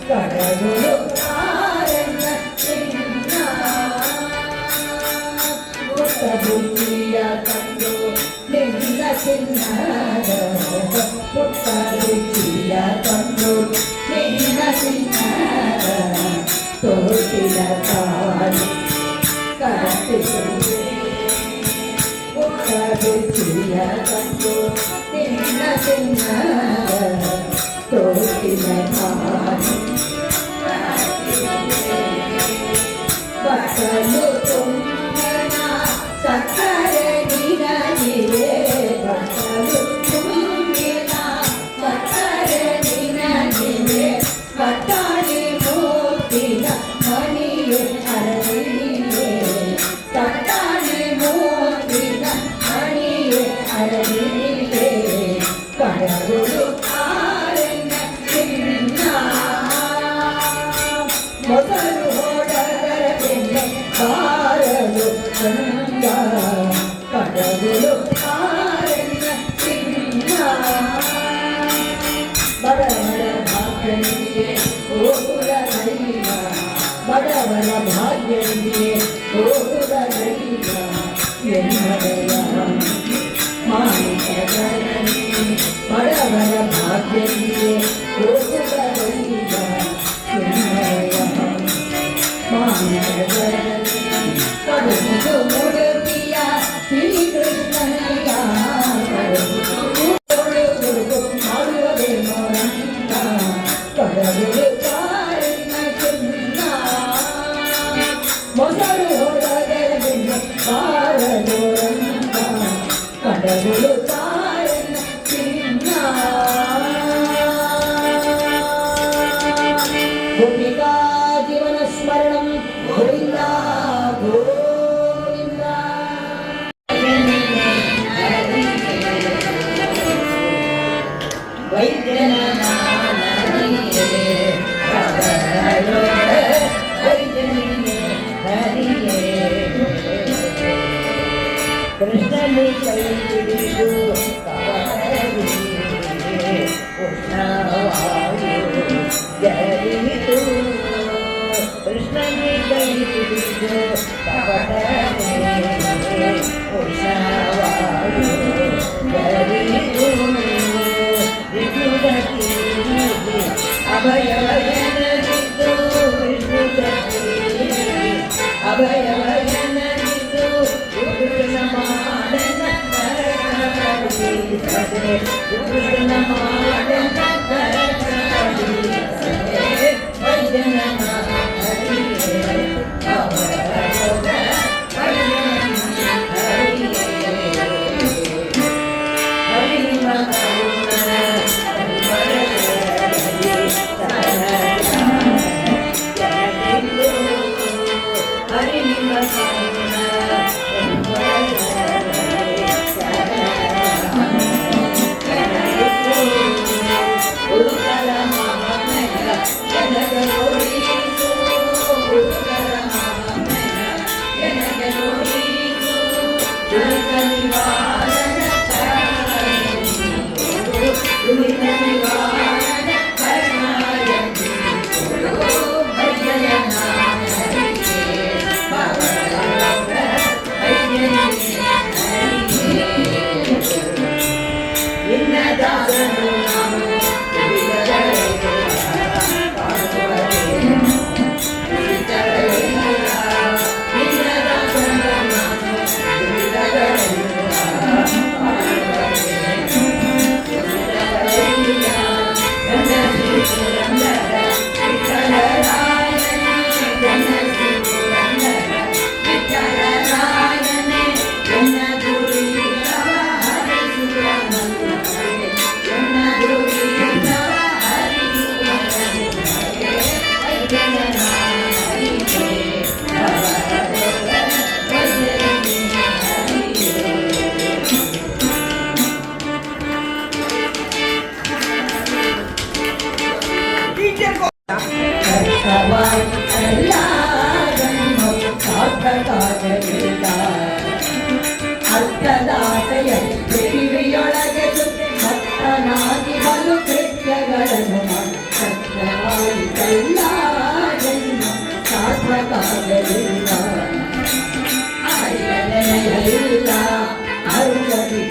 ಕಳಗುಳು ಕಾರೆನ್ನ ಚಿನ್ನ ಪುಟ್ಟ ಬುದ್ಧಿಯ ತಂದು ನಿನ್ನ ಚಿನ್ನದ ಪುಟ್ಟ ಬುದ್ಧಿಯ ತಂದು ನಿನ್ನ ಚಿನ್ನದ ತೋಟಿನ ತಾಳಿ ಕಟ್ಟಿಸುವೆ ಪುಟ್ಟ ಬುದ್ಧಿಯ ತಂದು ನಿನ್ನ ಚಿನ್ನದ ತೋಟಿನ ತಾಳಿ ಬಟ್ಟಲು ತುಂಬಿನ ಸಕ್ಕರೆ ನಿನಗಿವೆ ಬಟ್ಟಲು ತುಂಬಿನ ಸಕ್ಕರೆ ನಿನಗಿವೆ ಕಟ್ಟಾಳಿ ಮೂರ್ತಿನ ಮಣಿಯು ಅರಳಿವೆ ಕಟ್ಟಾಳಿ ಮೂರ್ತಿನ ಮಣಿಯು ಅರಳಿವೆ ಕಡಗುಳು ಕಾರೆನ್ನ ಚಿನ್ನ ಮೊದಲು ಹೊಡೆದರ ಬೆಣ್ಣೆ ಬಾರಲು ಚಂದ ಕಡಗುಳು ಕಾರೆನ್ನ ಚಿನ್ನ ಬಡವರ ಭಾಗ್ಯನಿಗೆ ಓಡುರೈನ ಬಡವರ ಭಾಗ್ಯನಿಗೆ ಓಡುರೈನ ಎನ್ನಡೆಯ ಮಾಣಿಕರನಿ ಬಡವರ ಭಾಗ್ಯನಿಗೆ ಓಡುರೈನ ಎನ್ನಡೆಯ ಮಾಣಿಕರನಿ ಕಡುವುದು ಮುಡುಕಿಯ ಶ್ರೀಕೃಷ್ಣನಯ್ಯ ಕಡುವುದು ಮಾಡುವುದೇನೋ ರಂಗ ಕಡಗುಳು ಕಾರೆನ್ನ ಚಿನ್ನ ಮೊಸರು ಹೊಡೆದರ ಬೆಣ್ಣೆ ಬಾರದು ರಂಗ ಕಡಗುಳು ಕಾರೆನ್ನ ಚಿನ್ನ ಗೋಪಿಕಾ ಜೀವನ ಸ್ಮರಣಂ ಗೋವಿಂದ ಗೋವಿಂದ ವೈದ್ಯನ ನಾಮನಿಗೆ ಪ್ರಭರಲೋಡ ವೈದ್ಯನಿಗೆ ಹರಿಯೇ ಕೃಷ್ಣನು ಕೈ ಹಿಡಿದು ಕವರಿಯೇ ಉಷ್ಣವಾಯು ಜರಿದು ಕೃಷ್ಣನು ಕೈ ಹಿಡಿದು ಕವರಿಯೇ ಉಷ್ಣವಾಯು ಜರಿದು ಅಭಯವಯನದಿದ್ದು ಅಭಯವಯನದಿದ್ದು ಕೃಷ್ಣ ಮಾಡನ ಕೃಷ್ಣ ಮಾಡನ ವೈದ್ಯನ ಹರಿಯೇ ಹರಿ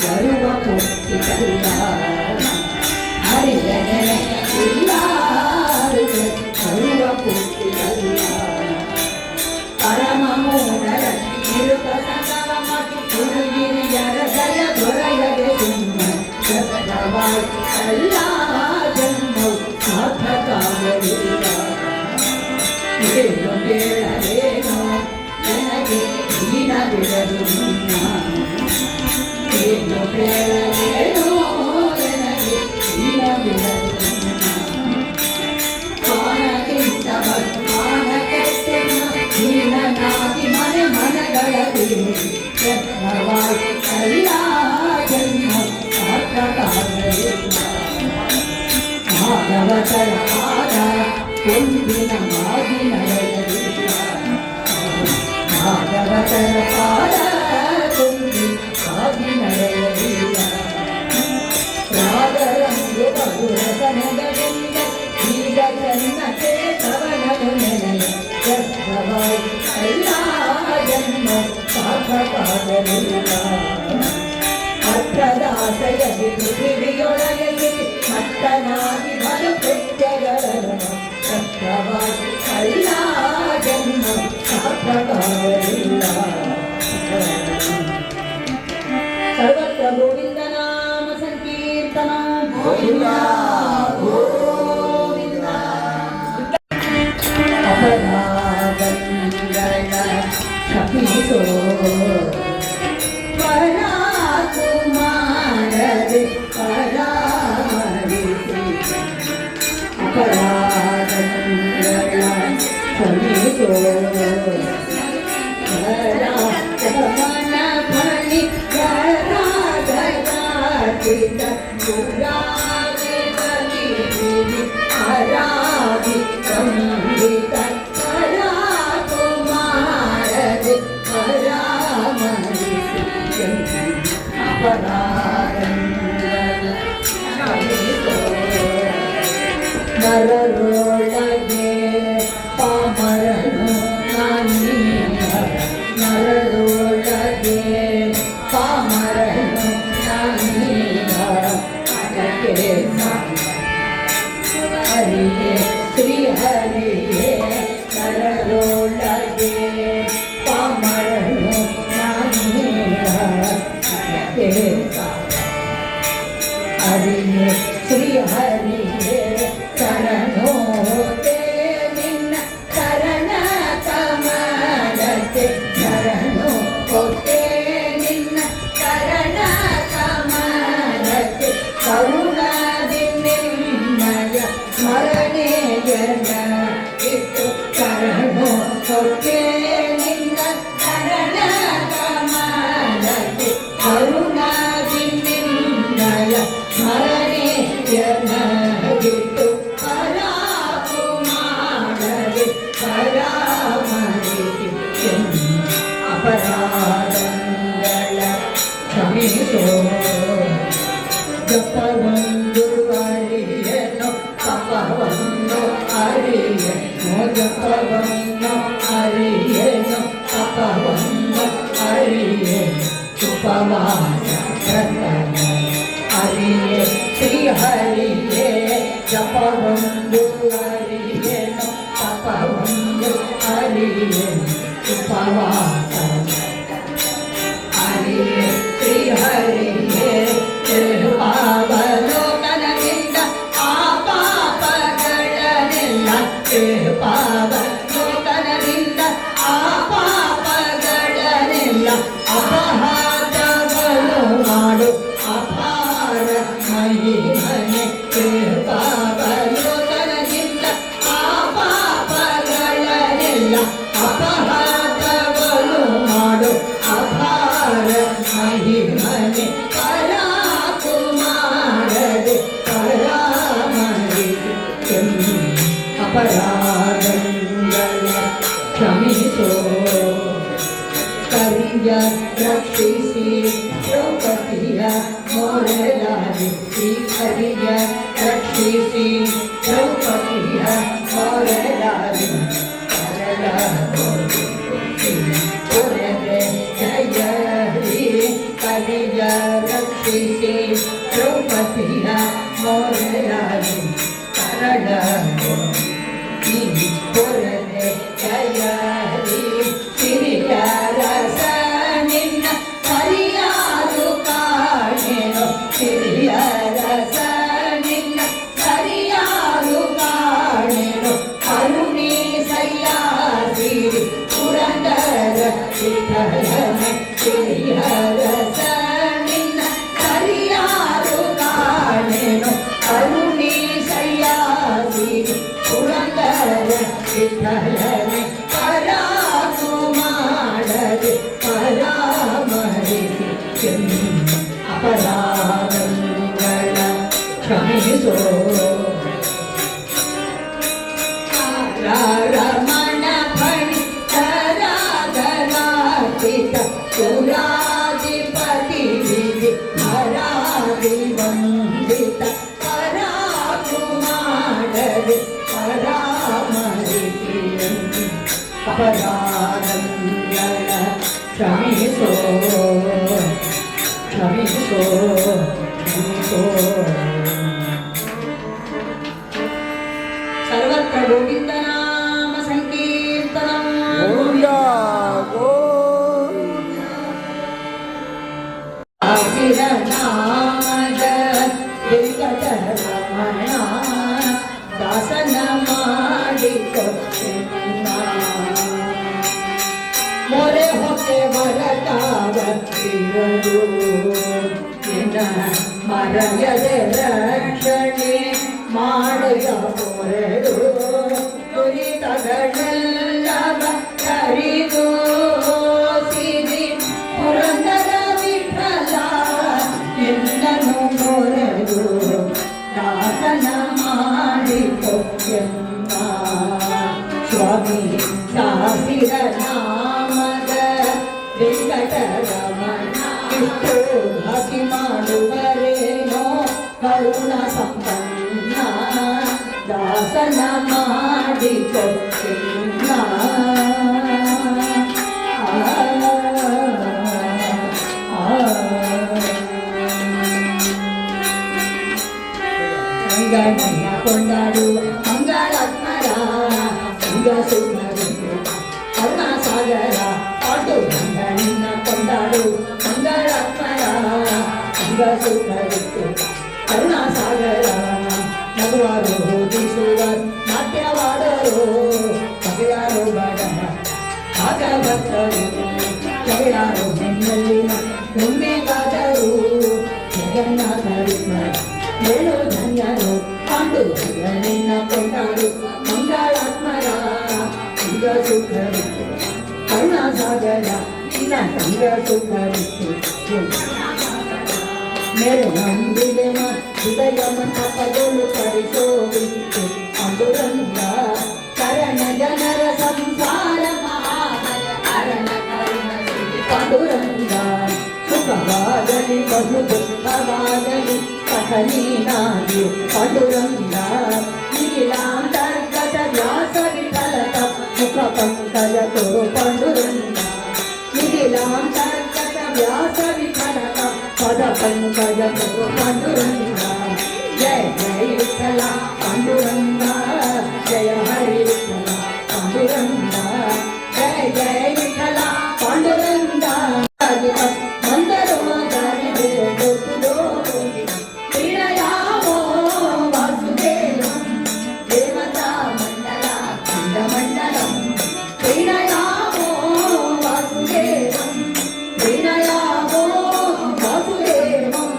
ಬರುವ ಮುಕ್ತಿಗಲ್ಲ ಹರಿಯನೆ ಇಲ್ಲ ಬರುವ ಮುಕ್ತಿಗಲ್ಲ ಪರಮ ಮೂಢರ ನಿರುತ ಸಂಗಮ ಗುರುಗಿರಿಯರ ಜಯ ದೊರೆಯದೆ ತುಂಬ ಸತ್ಯವಾಗಿ ಎಲ್ಲ ಜನ್ಮವು ಸಾರ್ಥಕವಾಗಲಿಲ್ಲ ಏನು ಕೇಳಲೇನೋ ನನಗೆ ದೀನ ಬಿಡದು ಏನು ಕೇಳಲೇನೋ ನನಗೆ ದೀನ ಬಿಡದು ಮಾನಕ್ಕಿಂತ ಮಾನ ಕೆಟ್ಟೆನು ದೀನನಾಗಿ ಮನೆ ಮನಗಳಲ್ಲಿ ವ್ಯರ್ಥವಾಗಿ ಎಲ್ಲ ಜನ್ಮ ಸಾರ್ಥಕವಾಗಲಿಲ್ಲ ಭಾಗವತರ ಪಾದ ಒಂದಿನ ಮಾಗಿ ನಡೆಯಲಿಲ್ಲ ಭಾಗವತರ ಪಾದ ಒಂದಿ ಮಾಗಿ ನಡೆಯಲಿಲ್ಲ ರಾಗರಂಗು ಮಧುರತನಗಳಿಂದ ಈಗ ಜನ್ಮಕ್ಕೆ ಶ್ರವಣವು ನೆನೆಯ ವ್ಯರ್ಥವಾಗಿ ಎಲ್ಲ ಜನ್ಮ ಸಾರ್ಥಕವಾಗಲಿಲ್ಲ ಅರ್ಥದಾಸೆಯಲ್ಲಿ ಪೃಥಿವಿಯೊಳಗೆ ಮತ್ತನಾಗಿ ಬಲು ಕೃತ್ಯಗಳನ್ನು ಸತ್ಯವಾಗಿ ಎಲ್ಲ ಜನ್ಮ ಸಾರ್ಥಕವಾಗಲಿಲ್ಲ ಸರ್ವತ್ರ ಗೋವಿಂದ ನಾಮ ಸಂಕೀರ್ತನ ಗೋವಿಂದ ಗೋವಿಂದ ಅಪರಾಧಗಳ ಕ್ಷಮಿಸೋ ಪರಾಕುಮಾರದೆ ಪರಾಮರಿಸಿ ಅಪರಾಧಗಳ ಕ್ಷಮಿಸೋ ಪರಾಕ್ರಮಣ ಫಲಿ ಪರಾಧಗಾತಿತ ಪುರಾಣೆ ಬಲಿದಿರಿ ಅರಾಧಿ ಸಂಹಿತ ಪರಾಕುಮಾರದೆ ಪರಾಮರಿಸಿ ಅಪರಾಧಗಳ ಕ್ಷಮಿಸೋ ನರರೊಳಗೆ ಪಾಮರನು ನಾನೀಗ ನರರೊಳಗೆ ಪಾಮರನು ನಾನೀಗ ಅದಕ್ಕೆ ಹರಿಯೇ ಶ್ರೀ ಹರಿಯೇ ನರರೊಳಗೆ ಪಾಮರನು ನಾನೀಗ ಅದಕ್ಕೆ ಹರಿಯೇ ಶ್ರೀ ಹರಿಯೇ ಶರಣೋತೆ ನಿನ್ನ ಶರಣ ಕಮಲಕ್ಕೆ ಶರಣು ಕೊಟ್ಟೆ ನಿನ್ನ ಶರಣ ಕಮಲಕ್ಕೆ ಕರುಣಾದಿ ನಿನ್ನಯ ಸ್ಮರಣೆಯನ್ನ ಇಟ್ಟು ಶರಣು ಕೊಟ್ಟೆ ನಿನ್ನ ಶರಣ ಕಮಲಕ್ಕೆ ಕರುಣಾದಿ ನಿನ್ನಯ ಸ್ಮರಣೆಯನ್ನ ಇಟ್ಟು ಪರಾಕುಮಾರದೆ ಪರಾಮರಿಸಿ ಅಪರಾಧಗಳ ಕ್ಷಮಿಸೋ ಜಪವೊಂದು ಅರಿಯನು ತಪವನ್ನು ಅರಿಯನು ಜಪವನ್ನು ಅರಿಯನು ತಪವನ್ನು ಅರಿಯನು ಉಪವಾಸ ವ್ರತನ ಹರಿಯೇ ಶ್ರೀ ಹರಿಯೇ ಜಪವೊಂದು ಅರಿಯನು ತಪವೊಂದು ಅರಿಯನು ಉಪವಾಸ ಹರಿಯೇ ಶ್ರೀ ಹರಿಯೇ ಪಾವಲೋಕನದಿಂದ ಆ ಪಾಪಗಳನ್ನೆಲ್ಲ ಪಾವಲೋಕನದಿಂದ ಆ ಪಾಪಗಳನ್ನೆಲ್ಲ ಅಪಹಾರಗಳು ಮಾಡು ಅಪಾರ ಮಹಿಮನೆ ಪಾವಲೋಕನದಿಂದ ಆ ಪಾಪಗಳನ್ನೆಲ್ಲ ಅಪಹಾರಗಳು ಮಾಡು ಅಪಾರ ಮಹಿಮನೆ ಪರಾಕುಮಾರದೆ ಪರಾಮರಿಸಿ ಅಪರಾಧಗಳ ಕ್ಷಮಿಸೋ ಕರಿಯ ರಕ್ಷಿಸಿ ದ್ರೌಪದಿಯ ಮೊರೆಲಾಗಿ ಶ್ರೀಹರಿಯ ರಕ್ಷಿಸಿ ದ್ರೌಪದಿಯ ಮೊರೆಲಾಗಿ ಜಯ ಹರಿ ಕರಿಯ ರಕ್ಷಿಸಿ ದ್ರೌಪದಿಯ ಮೊರೆಯಾಗಿ ಕರಳಲು ನೀ ಹೊರದೆ ಜಯರಿ ಸಿರಿಯ ರಸ ನಿನ್ನ ಸರಿಯಾದು ಕಾಣೆನು ಸಿರಿಯ ರಸ ನಿನ್ನ ಸರಿಯಾದು ಕಾಣೆನು ಕರುಣಿ ಸಯ್ಯಾದಿರಿ ಪುರಂದರ ವಿಠಲನೆ ಸಿರಿಯ ರಸ ನಿನ್ನ ಸರಿಯಾದು ಕಾಣೆನು ಕರುಣಿ ಸಯ್ಯಾದಿರಿ ಪುರಂದರ ವಿಠಲನೆ ಪರಾಕು ಮಾಡದೆ ಪರಾಮರಿಸಿ ಅಪರಾಧಗಳ ಕ್ಷಮಿಸೋ ರಮಣ ಫಣಿ ತರಾಧರಾರ್ಪಿತ ಸುರಾಧಿಪತಿ ವಿಧಿ ಹರಾದಿ ವಂದಿತ ಪರಾಕು ಮಾಡದೆ ಪರಾಮರಿಸಿ ಅಪರಾಧಗಳ ಕ್ಷಮಿಸೋ ಕ್ಷಮಿಸೋ ಕ್ಷಮಿಸೋ ಸರ್ವತ್ರ ಗೋವಿಂದ ನಾಮ ಸಂಕೀರ್ತನಂ ಗೋವಿಂದ ಗೋವಿಂದ ಆಸಿರ ನಾಮದ ವೆಂಕಟರಮಣ ದಾಸನ ಮಾಡಿಕೊಟ್ಟೆನ್ನ ಮೊರೆ ಹೊಕ್ಕೆ ಬರತಾವ ಇವರು ನಿನ್ನ ಮರೆಯದೆ ರಕ್ಷಣೆ ಮಾಡಯ ಹೊರೆದು ದುರಿತಗಳೆಲ್ಲವ ಕರಿದು ಸಿರಿ ಪುರಂದರ ವಿಠಲ ನಿನ್ನನ್ನು ಮೊರೆದು ದಾಸನ ಮಾಡಿಕೊಟ್ಟೆನ್ನ ಸ್ವಾಮಿ ಸಾಸಿರ ನಾಮದ ವೆಂಕಟರಮಣ ಇಷ್ಟು ಹಸಿ ಮಾಡುವರೇನೋ ಕರುಣ ಸಂಪನ್ನ ದಾಸನ ಮಾಡಿಕೊಟ್ಟೆನ್ನ ಸಂಗಣ್ಣ ಕೊಂಡಾಡುವ ಮಂಗಳಾತ್ಮರ ಸಂಗ ಸುಖವಿದ್ದು ಕರುಣಾಸಾಗರ ಪಾಂಡುರಂಗ ನಿನ್ನ ಕೊಂಡಾಡು ಮಂಗಳಾತ್ಮರ ಸಂಗ ಸುಖವಿದ್ದು ಕರುಣಾಸಾಗರ ನಗುವರು ಹೋದಿಸುವ ನಾಟ್ಯವಾಡರು ಬಗೆಯಾರು ಬಡರ ಭಾಗವತರು ಜಗಯಾರು ಬೆನ್ನಲ್ಲಿನ ಒಮ್ಮೆಗಾದರು ಜಗನ್ನಾಥರು ಹೇಳು ಧನ್ಯರು ಪಾಂಡುರಂಗ ನಿನ್ನ ಕೊಂಡಾಡು ಮಂಗಳಾತ್ಮರ ಸಂಗ ಸುಖವಿತ್ತು ಕರುಣಾಸಾಗರ ನಿನ್ನ ಸಂಗ ಸುಖವಿತ್ತು ಮೇರೆ ನಂಬಿದೆ ಹೃದಯ ಮಂಟಪಗಳು ಪರಿಶೋಭಿಸಿತು ಪಾಂಡುರಂಗ ಕರಣ ಜನರ ಸಂಸಾರ ಮಹಾಬಲ ಕರಣ ಕರುಣ ಪಾಂಡುರಂಗ ಸುಖವಾಗಲಿ ಬಹು ದುಃಖವಾಗಲಿ ಸಹನೀನಾಗಿ ಪಾಂಡುರಂಗ ನೀಲಾಂತರ್ಗತ ವ್ಯಾಸ ವಿಠಲತ ಮುಖ ಪಂಕಜ ತೋರು ಪಾಂಡುರಂಗ ನೀಲಾಂತರ್ಗತ ವ್ಯಾಸ ವಿಠಲತ ಪದ ಪಂಕಜ ತೋರು ಪಾಂಡುರಂಗ ಜಯ ಜಯ ವಿಠಲ ಪಾಂಡುರಂಗ ಜಯ ಹರಿ ವಿಠಲ ಪಾಂಡುರಂಗ ಜಯ ಜಯ ವಿಠಲ ಪಾಂಡುರಂಗ ಮಂದರೋ ದಾರಿದೆ ಗೊತ್ತುದೋ ಪ್ರಿಯಯಾವೋ ವಾಸುದೇವಂ ದೇವತಾ ಮಂಡಲ ಖಂಡ ಮಂಡಲಂ ಪ್ರಿಯಯಾವೋ ವಾಸುದೇವಂ ಪ್ರಿಯಯಾವೋ ವಾಸುದೇವಂ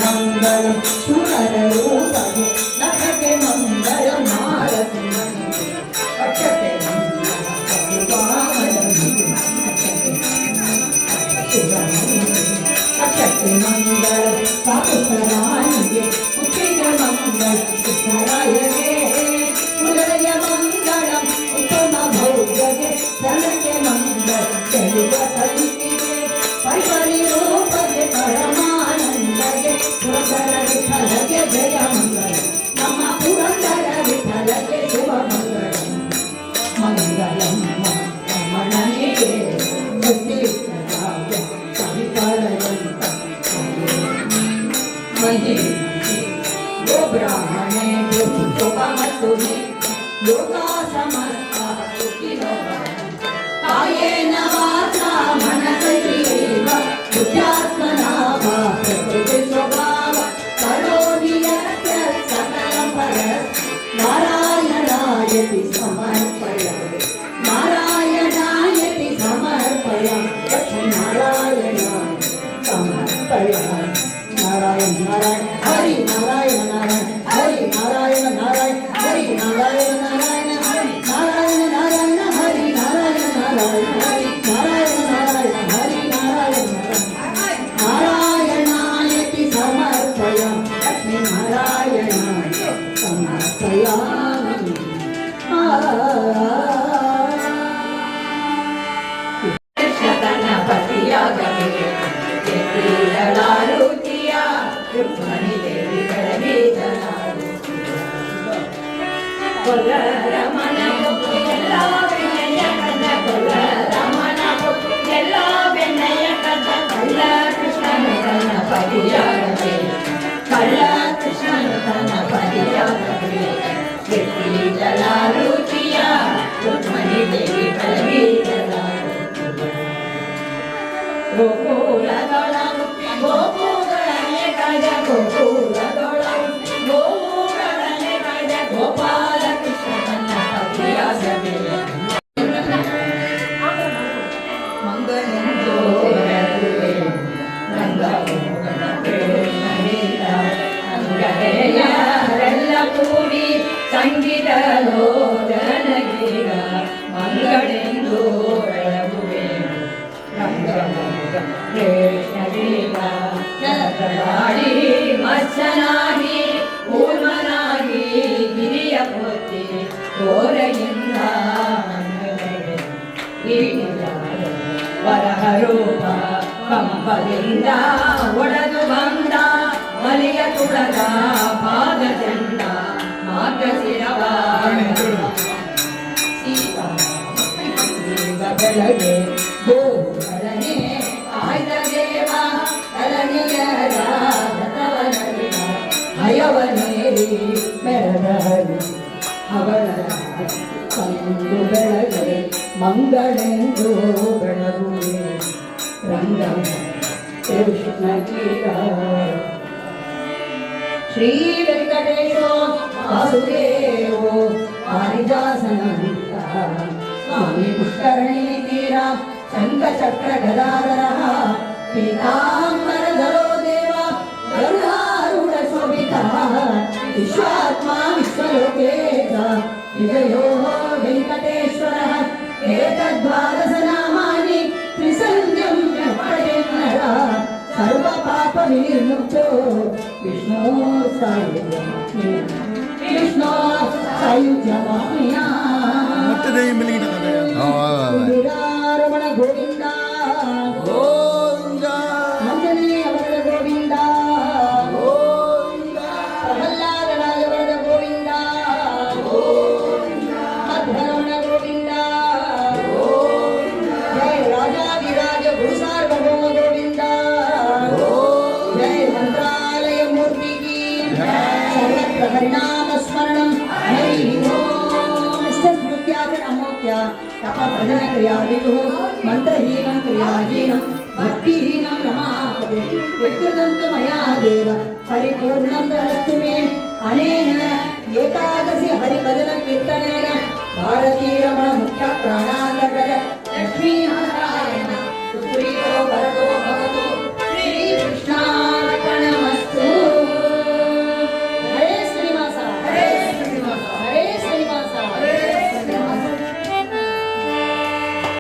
ಮಂಗಳಂ ಸುರರ ರೂಪಗೆ ನಖಕ್ಕೆ ಮಂಗಳ ಮಾರತಿ ಅಕ್ಷತೆ ಅಕ್ಷತೆ ಮಂಗಳ ಪಾಪುಸರಾಯಿಗೆ ಉಪ್ಪಿಗೆ ಮಂಗಳ ಉತ್ತರಾಯಗೆ ಉದಯ ಮಂಗಳಂ ಉತ್ತಮ ಭೌತ गो ब्राह्मणे सुखमस्तु लोका समस्ता सुखिनो कायेन वाचा मनसेवा बुद्ध्यात्मना वा प्रकृति स्वभाव करोमि यस्य सकलं परस् नारायणायति समर्पयामि नारायणायति समर्पयामि लक्ष्मीनारायणाय समर्पयामि नारायण नारायण हरि नारायण नारायण हरि नारायण नारायण हरि नारायण नारायण हरि नारायण नारायण हरि नारायण नारायण हरि नारायण नारायण हरि नारायण नारायणायति समर्पयामि लक्ष्मी नारायणाय समर्पयामि गणपतियागमे जलारुतिया रुक्मणी देवी रमण ಎಲ್ಲ ಬೆಣ್ಣೆಯ ಕದ ಕಳ್ಳ ಕೃಷ್ಣನು ತನ್ನ ಪದಿಯಾಗದೆ ಕಳ್ಳ ಕೃಷ್ಣನು ತನ್ನ ಪದಿಯಾಗದೆ ಜಲಾರುಚಿಯ ರುಕ್ಮಣಿ ದೇವಿ ಗೋಕುಲದೊಳಗು ಗೋಪುಗಳನೆ ಕದ ಗೋಕುಲದೊಳಗು ಗೋಪುಗಳನೆ ಕದ ಗೋಪಾಲ ಕೃಷ್ಣ ತನ್ನ ಪತಿಯಾಗದೆ ಮಂಗಳೆಂದು ಬೆಳಗುವೆ ಅಂಗಡೆಯರೆಲ್ಲ ಕೂಡಿ ಸಂಗೀತ ಲೋಚನಗೀಗ ಮಂಗಳೆಂದು ಬೆಳಗುವೆ ಕೃಷ್ಣಗೀಗ ಜಲಕಳಾಡಿ ಮತ್ಸ್ಯನಾಗಿ ಕೂರ್ಮನಾಗಿ ಗಿರಿಯ ಪೊತ್ತಿ ಗೋರೆಯಿಂದ ವರಹರೂಪ ಕಂಪದಿಂದ ಒಡೆದು ಬಂದ ಮಲಿಯ ತುಳದ ಪಾದ ಚಂಡ ಮಾರ್ಗಶಿರವ ಸೀತಾ ಬೆಳಗ್ಗೆ ಗೋಗಳನೆ ಆಯ್ದ ದೇವ ಅಲನಿಯರ ಹಯವನೇರಿ ಮೆರಗರು ಅವಳ ಕಂದು ಬೆಳಗ್ಗೆ ಮಂಗಳೆಂದು ಬೆಳಗುವೆ ರಂಗ ಕೃಷ್ಣ ಗೀತ ಶ್ರೀ ವೆಂಕಟೇಶೋ ವಾಸುದೇವೋ ಪಾರಿಜಾಸನಂತ ಸ್ವಾಮಿ ಪುಷ್ಕರಣಿ ತೀರ ಶಂಖ ಚಕ್ರ ಗದಾಧರ ಪೀತಾಂಬರಧರೋ ದೇವ ಗರುಡಾರೂಢ ಶೋಭಿತ ವಿಶ್ವಾತ್ಮ ವಿಶ್ವಲೋಕೇಶ ವಿಜಯೋ ವೆಂಕಟೇಶ್ವರ ಏತದ್ವಾದಶ ನಾಮಾನಿ ತ್ರಿಸಂಧ್ಯಂ ಪಠೇನ್ನರ ಸರ್ವ ಪಾಪ ವಿನಿರ್ಮುಕ್ತೋ ವಿಷ್ಣೋ ಸಾಯುಜ್ಯಮಾಪ್ನುಯ ರಮಣ ಗೋವಿಂದ ಗೋವಿಂದ ಆಂಜನೇಯ ವರದ ಗೋವಿಂದ ಪ್ರಹ್ಲಾದರಾಜ ವರದ ಗೋವಿಂದ ಮಧ್ವರಮಣ ಗೋವಿಂದ ಜಯ ರಾಜಾಧಿರಾಜ ಗುರುಸಾರ್ವಭೌಮ ಗೋವಿಂದ ಜಯ ಮಂತ್ರಾಲಯ ಮೂರ್ತಿ ಕಿ ಸರ್ವತ್ರ ಹರಿನಾಮ ಸ್ಮರಣಂ ಹರಿ ಓಂ ಸ್ತುತ್ಯಾಚರಣಮೋಕ್ಯ ತಪಭಜನ ಕ್ರಿಯಾವಿದು ಮಂತ್ರಹೀನಂ ಕ್ರಿಯಾಹೀನಂ ಭಕ್ತಿಹೀನಂ ನಮಾಪತೆ ಯತ್ಕೃತಂತು ಮಯಾ ದೇವ ಪರಿಪೂರ್ಣಂ ದರಸ್ತು ಮೇ ಅನೇನ ಏಕಾದಶಿ ಹರಿಭಜನ ಕೀರ್ತನೇನ ಭಾರತೀಯ ರಮಣ ಮುಖ್ಯ ಪ್ರಾಣಾಂತರ್ಗತ ಲಕ್ಷ್ಮೀ